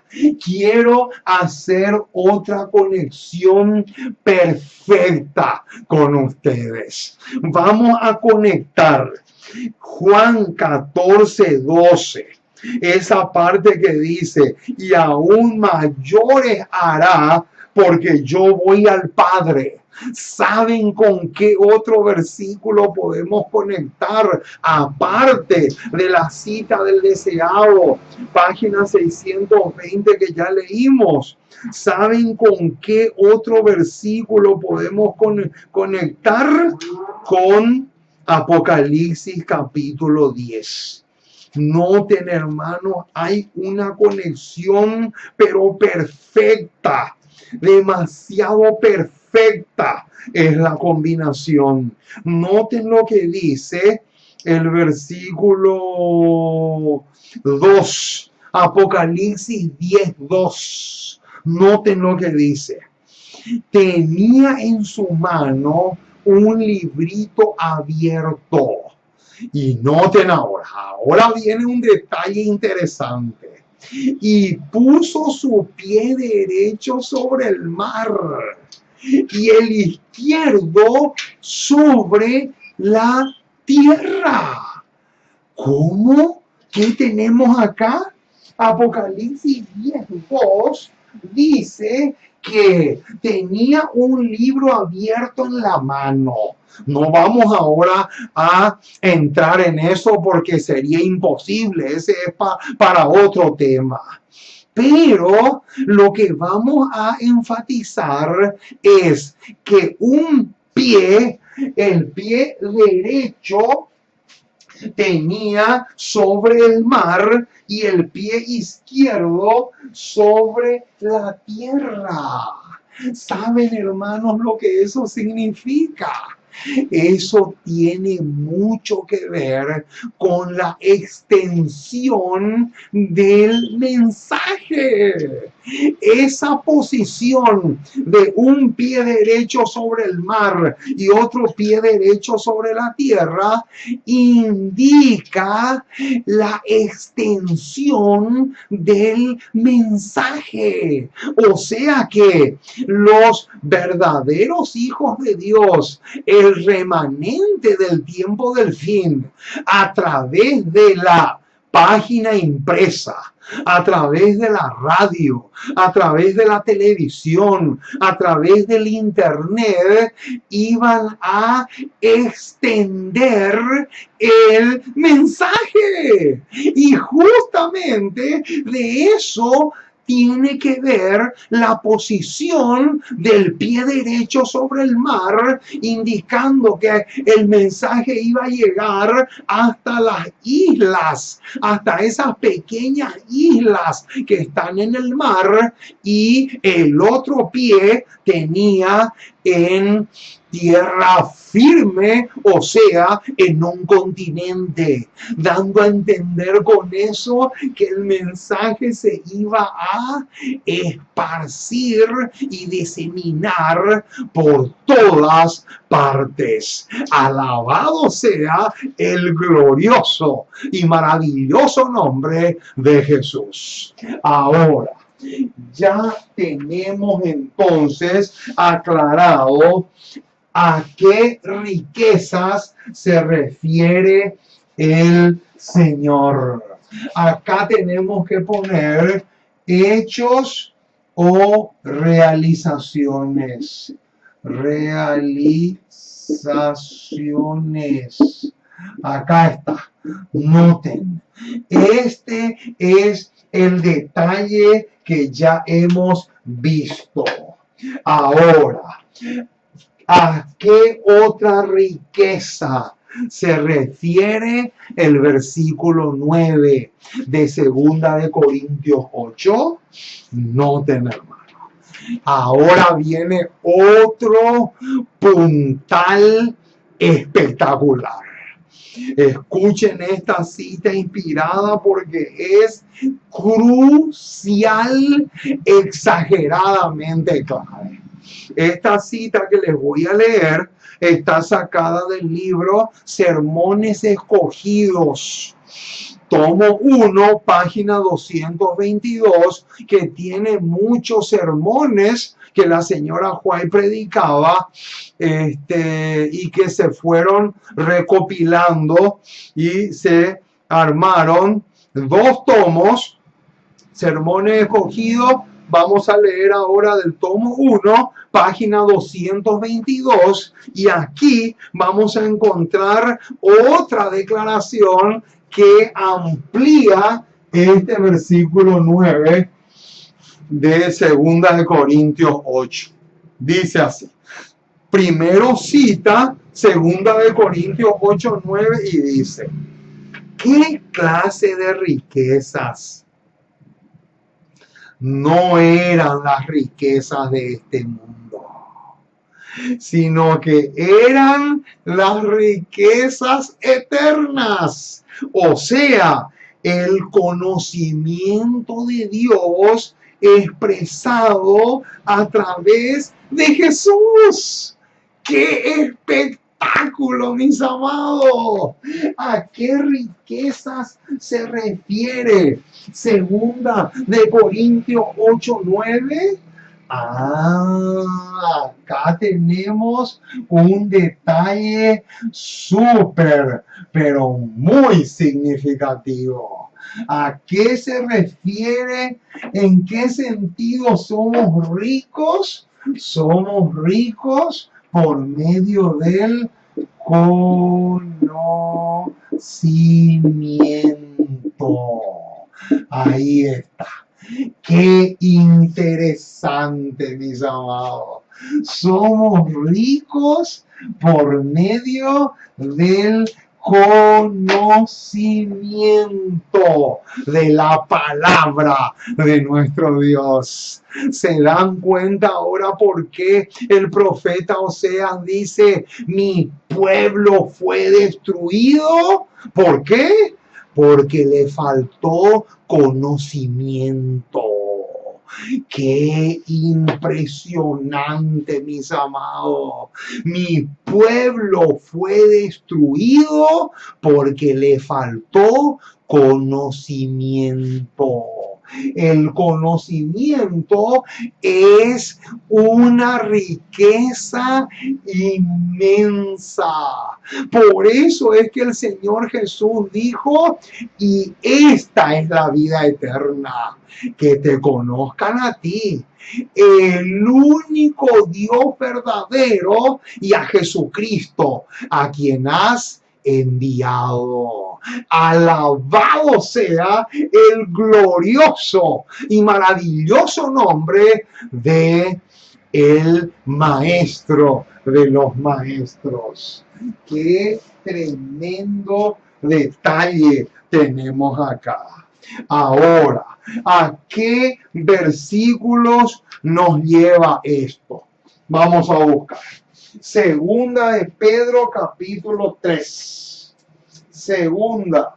quiero hacer otra conexión perfecta con ustedes. Vamos a conectar Juan 14:12. Esa parte que dice: y aún mayores hará, porque yo voy al Padre. ¿Saben con qué otro versículo podemos conectar aparte de la cita del deseado, página 620 que ya leímos? ¿Saben con qué otro versículo podemos conectar? Con Apocalipsis capítulo 10. Noten, hermanos, hay una conexión, pero perfecta, demasiado perfecta es la combinación. Noten lo que dice el versículo 2, Apocalipsis 10:2. Noten lo que dice: tenía en su mano un librito abierto. Y noten ahora viene un detalle interesante. Y puso su pie derecho sobre el mar y el izquierdo sobre la tierra. ¿Cómo? ¿Qué tenemos acá? Apocalipsis 10:2 dice que tenía un libro abierto en la mano. No vamos ahora a entrar en eso porque sería imposible. Ese es para otro tema. Pero lo que vamos a enfatizar es que un pie, el pie derecho, tenía sobre el mar y el pie izquierdo sobre la tierra. ¿Saben, hermanos, lo que eso significa? Eso tiene mucho que ver con la extensión del mensaje. Esa posición de un pie derecho sobre el mar y otro pie derecho sobre la tierra indica la extensión del mensaje. O sea que los verdaderos hijos de Dios, el remanente del tiempo del fin, a través de la página impresa, a través de la radio, a través de la televisión, a través del internet, iban a extender el mensaje. Y justamente de eso tiene que ver la posición del pie derecho sobre el mar, indicando que el mensaje iba a llegar hasta las islas, hasta esas pequeñas islas que están en el mar, y el otro pie tenía en tierra firme, o sea, en un continente, dando a entender con eso que el mensaje se iba a esparcir y diseminar por todas partes. Alabado sea el glorioso y maravilloso nombre de Jesús. Ahora, ya tenemos entonces aclarado a qué riquezas se refiere el Señor. Acá tenemos que poner hechos o realizaciones. Realizaciones. Acá está. Noten. Este es el detalle que ya hemos visto. Ahora, ¿a qué otra riqueza se refiere el versículo 9 de 2 Corintios 8? Noten, hermano. Ahora viene otro puntal espectacular. Escuchen esta cita inspirada porque es crucial, exageradamente clave. Esta cita que les voy a leer está sacada del libro Sermones Escogidos, tomo 1, página 222, que tiene muchos sermones que la señora White predicaba y que se fueron recopilando y se armaron 2 tomos, Sermones Escogidos. Vamos a leer ahora del tomo 1, página 222, y aquí vamos a encontrar otra declaración que amplía este versículo 9 de 2 Corintios 8. Dice así. Primero cita 2 Corintios 8, 9 y dice: ¿qué clase de riquezas no eran las riquezas de este mundo, sino que eran las riquezas eternas? O sea, el conocimiento de Dios expresado a través de Jesús. ¡Qué espectáculo, mis amados! ¿A qué riquezas se refiere 2 Corintios 8, 9? Acá tenemos un detalle súper, pero muy significativo. ¿A qué se refiere? ¿En qué sentido somos ricos? Somos ricos por medio del conocimiento. Ahí está. Qué interesante, mis amados. Somos ricos por medio del conocimiento de la palabra de nuestro Dios. ¿Se dan cuenta ahora por qué el profeta Oseas dice: mi pueblo fue destruido? ¿Por qué? Porque le faltó conocimiento. Qué impresionante, mis amados. Mi pueblo fue destruido porque le faltó conocimiento. El conocimiento es una riqueza inmensa. Por eso es que el Señor Jesús dijo: y esta es la vida eterna, que te conozcan a ti, el único Dios verdadero, y a Jesucristo, a quien has enviado. Alabado sea el glorioso y maravilloso nombre de el Maestro de los maestros. Qué tremendo detalle tenemos acá. Ahora, ¿a qué versículos nos lleva esto? Vamos a buscar. Segunda de Pedro, capítulo 3. Segunda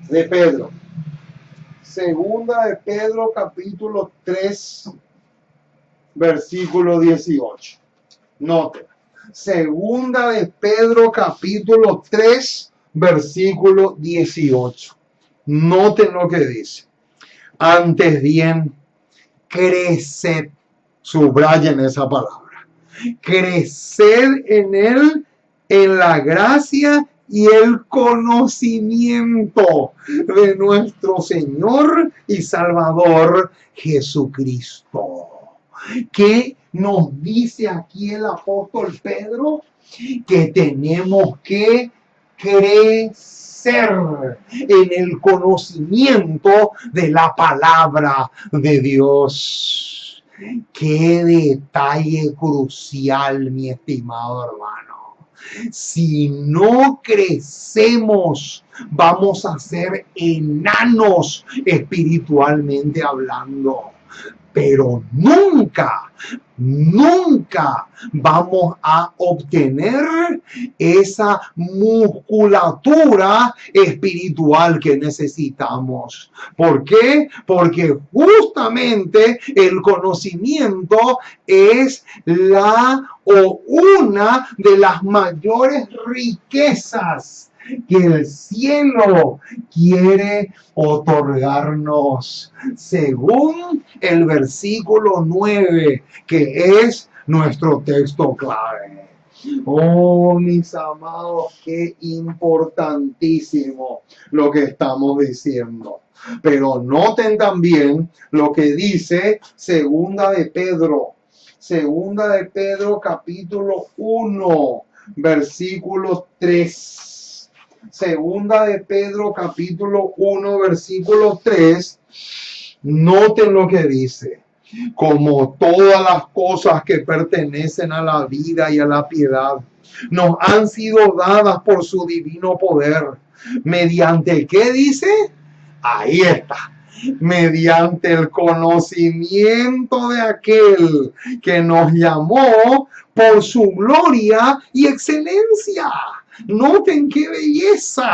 de Pedro. Segunda de Pedro, capítulo 3, versículo 18. Noten. Segunda de Pedro, capítulo 3, versículo 18. Noten lo que dice. Antes bien, creced. Subrayen esa palabra. Creced en él, en la gracia y el conocimiento de nuestro Señor y Salvador Jesucristo. ¿Qué nos dice aquí el apóstol Pedro? Que tenemos que crecer en el conocimiento de la palabra de Dios. Qué detalle crucial, mi estimado hermano. Si no crecemos, vamos a ser enanos espiritualmente hablando. Pero nunca vamos a obtener esa musculatura espiritual que necesitamos. ¿Por qué? Porque justamente el conocimiento es una de las mayores riquezas que el cielo quiere otorgarnos, según el versículo 9, que es nuestro texto clave. Oh, mis amados, qué importantísimo lo que estamos diciendo. Pero noten también lo que dice Segunda de Pedro. Segunda de Pedro, capítulo 1, versículo 3. Segunda de Pedro, capítulo 1, versículo 3. Noten lo que dice. Como todas las cosas que pertenecen a la vida y a la piedad, nos han sido dadas por su divino poder. ¿Mediante qué dice? Ahí está. Mediante el conocimiento de aquel que nos llamó por su gloria y excelencia. Noten qué belleza.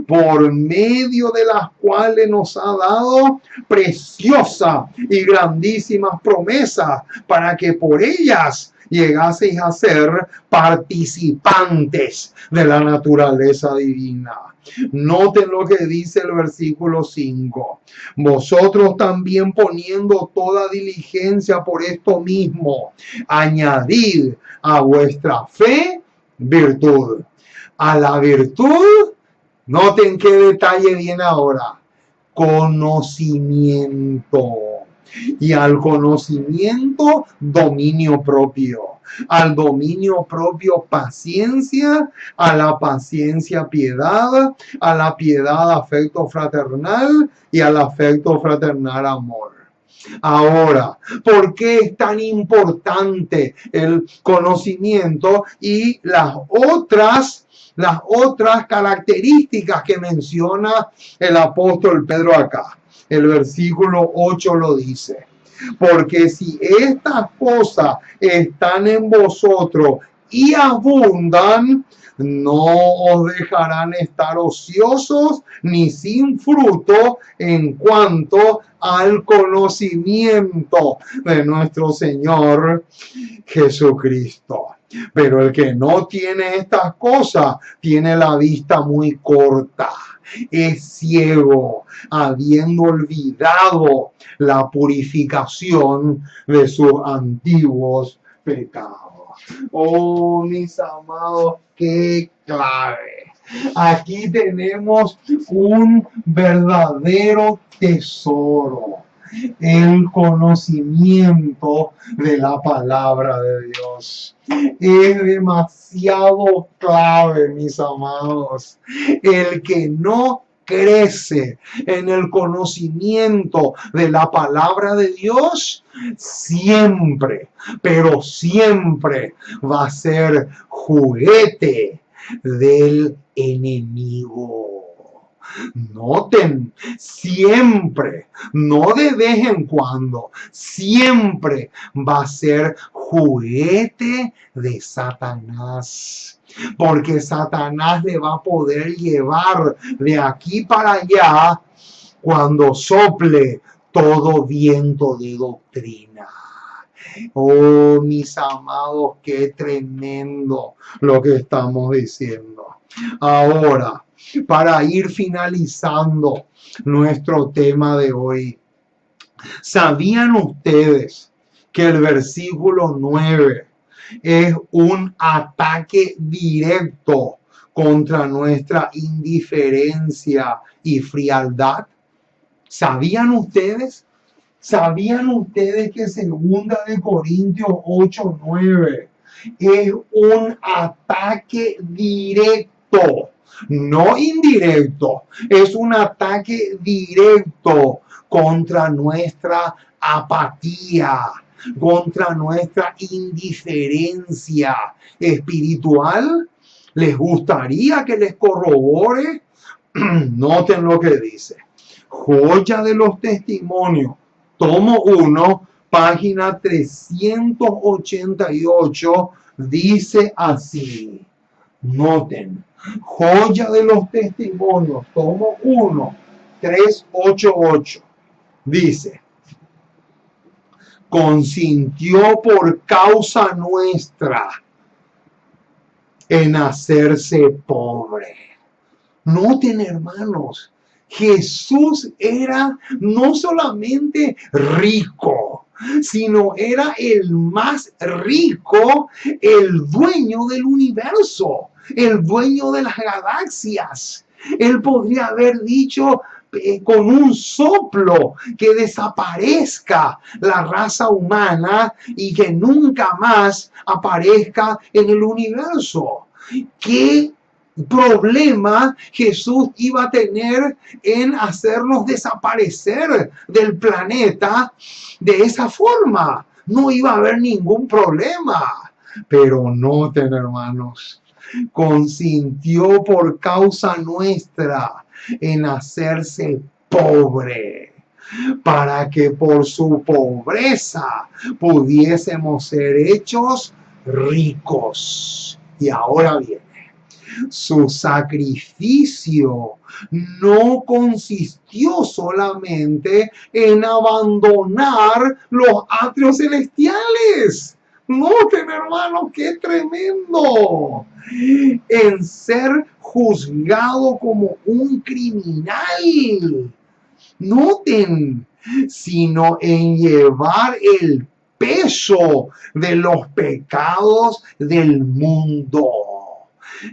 Por medio de las cuales nos ha dado preciosas y grandísimas promesas, para que por ellas llegaseis a ser participantes de la naturaleza divina. Noten lo que dice el versículo 5. Vosotros también, poniendo toda diligencia por esto mismo, añadid a vuestra fe virtud. A la virtud, noten qué detalle viene ahora. Conocimiento. Y al conocimiento, dominio propio. Al dominio propio, paciencia. A la paciencia, piedad. A la piedad, afecto fraternal. Y al afecto fraternal, amor. Ahora, ¿por qué es tan importante el conocimiento y las otras características que menciona el apóstol Pedro acá? El versículo 8 lo dice. Porque si estas cosas están en vosotros y abundan, no os dejarán estar ociosos ni sin fruto en cuanto al conocimiento de nuestro Señor Jesucristo. Pero el que no tiene estas cosas tiene la vista muy corta, es ciego, habiendo olvidado la purificación de sus antiguos pecados. Oh, mis amados, qué clave. Aquí tenemos un verdadero tesoro, el conocimiento de la palabra de Dios. Es demasiado clave, mis amados. El que no crece en el conocimiento de la palabra de Dios, siempre, pero siempre va a ser juguete del enemigo. Noten, siempre, no de vez en cuando, siempre va a ser juguete de Satanás. Porque Satanás le va a poder llevar de aquí para allá cuando sople todo viento de doctrina. Oh, mis amados, qué tremendo lo que estamos diciendo. Ahora, para ir finalizando nuestro tema de hoy, ¿sabían ustedes que el versículo 9 es un ataque directo contra nuestra indiferencia y frialdad? ¿Sabían ustedes? ¿Sabían ustedes que 2 Corintios 8:9 es un ataque directo, no indirecto? Es un ataque directo contra nuestra apatía, contra nuestra indiferencia espiritual. ¿Les gustaría que les corrobore? Noten lo que dice. Joya de los Testimonios, tomo 1, página 388, dice así. Noten, Joya de los Testimonios, tomo 1, 388, dice: consintió por causa nuestra en hacerse pobre. Noten, hermanos, Jesús era no solamente rico, sino era el más rico, el dueño del universo, el dueño de las galaxias. Él podría haber dicho con un soplo que desaparezca la raza humana y que nunca más aparezca en el universo. ¿Qué problema Jesús iba a tener en hacernos desaparecer del planeta de esa forma? No iba a haber ningún problema. Pero noten, hermanos, consintió por causa nuestra en hacerse pobre, para que por su pobreza pudiésemos ser hechos ricos. Y ahora bien, su sacrificio no consistió solamente en abandonar los atrios celestiales. Noten, hermanos, qué tremendo. En ser juzgado como un criminal. Noten, sino en llevar el peso de los pecados del mundo.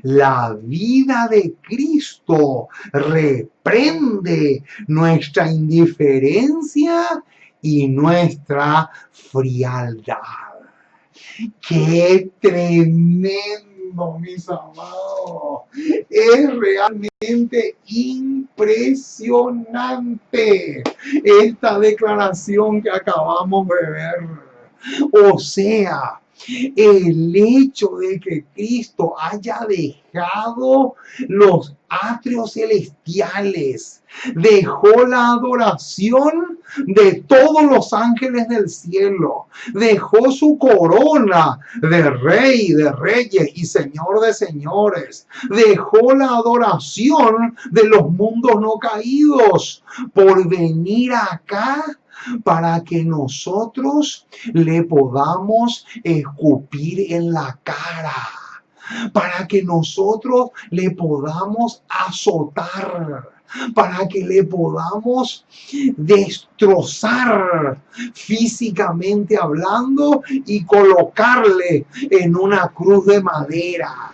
La vida de Cristo reprende nuestra indiferencia y nuestra frialdad. ¡Qué tremendo, mis amados! Es realmente impresionante esta declaración que acabamos de ver. O sea, el hecho de que Cristo haya dejado los atrios celestiales, dejó la adoración de todos los ángeles del cielo, dejó su corona de rey de reyes y señor de señores, dejó la adoración de los mundos no caídos por venir acá para que nosotros le podamos escupir en la cara, para que nosotros le podamos azotar, para que le podamos destrozar físicamente hablando y colocarle en una cruz de madera.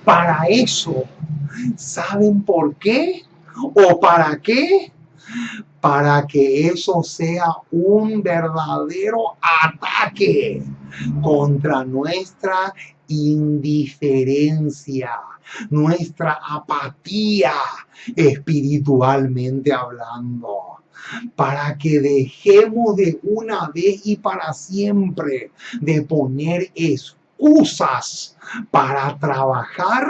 Para eso, ¿saben por qué? ¿O para qué? Para que eso sea un verdadero ataque contra nuestra indiferencia, nuestra apatía espiritualmente hablando, para que dejemos de una vez y para siempre de poner excusas para trabajar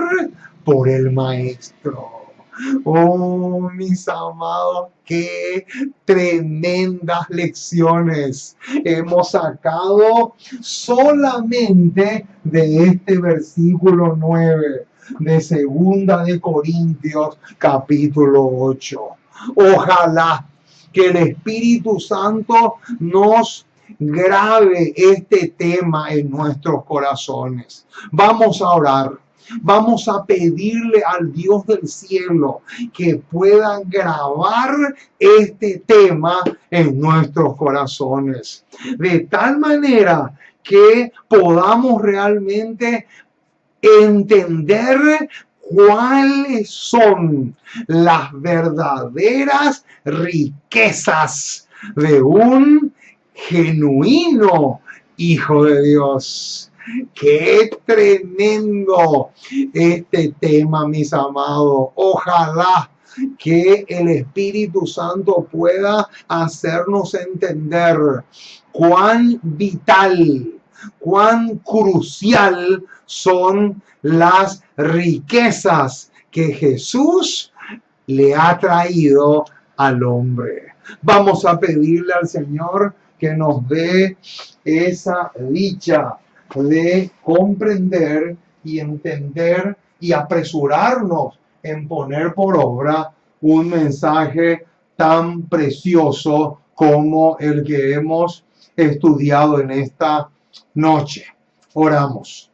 por el Maestro. Oh, mis amados, qué tremendas lecciones hemos sacado solamente de este versículo 9 de Segunda de Corintios, capítulo 8. Ojalá que el Espíritu Santo nos grave este tema en nuestros corazones. Vamos a orar. Vamos a pedirle al Dios del cielo que pueda grabar este tema en nuestros corazones. De tal manera que podamos realmente entender cuáles son las verdaderas riquezas de un genuino Hijo de Dios. Qué tremendo este tema, mis amados. Ojalá que el Espíritu Santo pueda hacernos entender cuán vital, cuán crucial son las riquezas que Jesús le ha traído al hombre. Vamos a pedirle al Señor que nos dé esa dicha de comprender y entender y apresurarnos en poner por obra un mensaje tan precioso como el que hemos estudiado en esta noche. Oramos.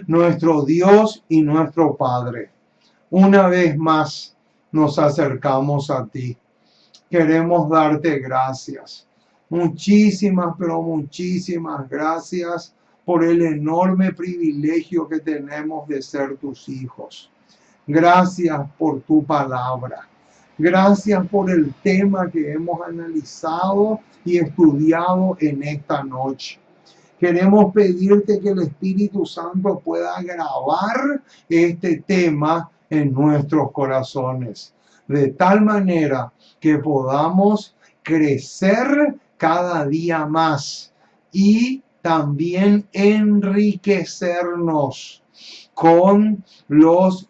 Nuestro Dios y nuestro Padre, una vez más nos acercamos a ti. Queremos darte gracias. Muchísimas, pero muchísimas gracias por el enorme privilegio que tenemos de ser tus hijos. Gracias por tu palabra. Gracias por el tema que hemos analizado y estudiado en esta noche. Queremos pedirte que el Espíritu Santo pueda grabar este tema en nuestros corazones, de tal manera que podamos crecer cada día más y también enriquecernos con las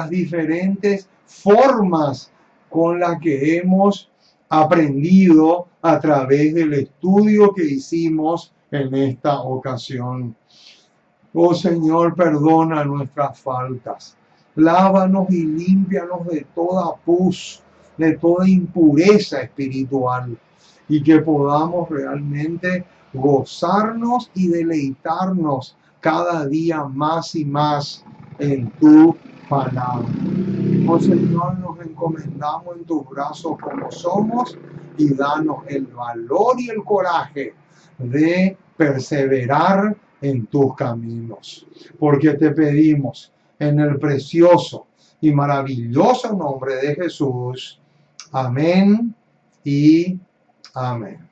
diferentes formas con las que hemos aprendido a través del estudio que hicimos en esta ocasión. Oh Señor, perdona nuestras faltas. Lávanos y límpianos de toda pus, de toda impureza espiritual, y que podamos realmente gozarnos y deleitarnos cada día más y más en tu palabra. Oh Señor, nos encomendamos en tus brazos como somos y danos el valor y el coraje de perseverar en tus caminos. Porque te pedimos en el precioso y maravilloso nombre de Jesús. Amén y amén.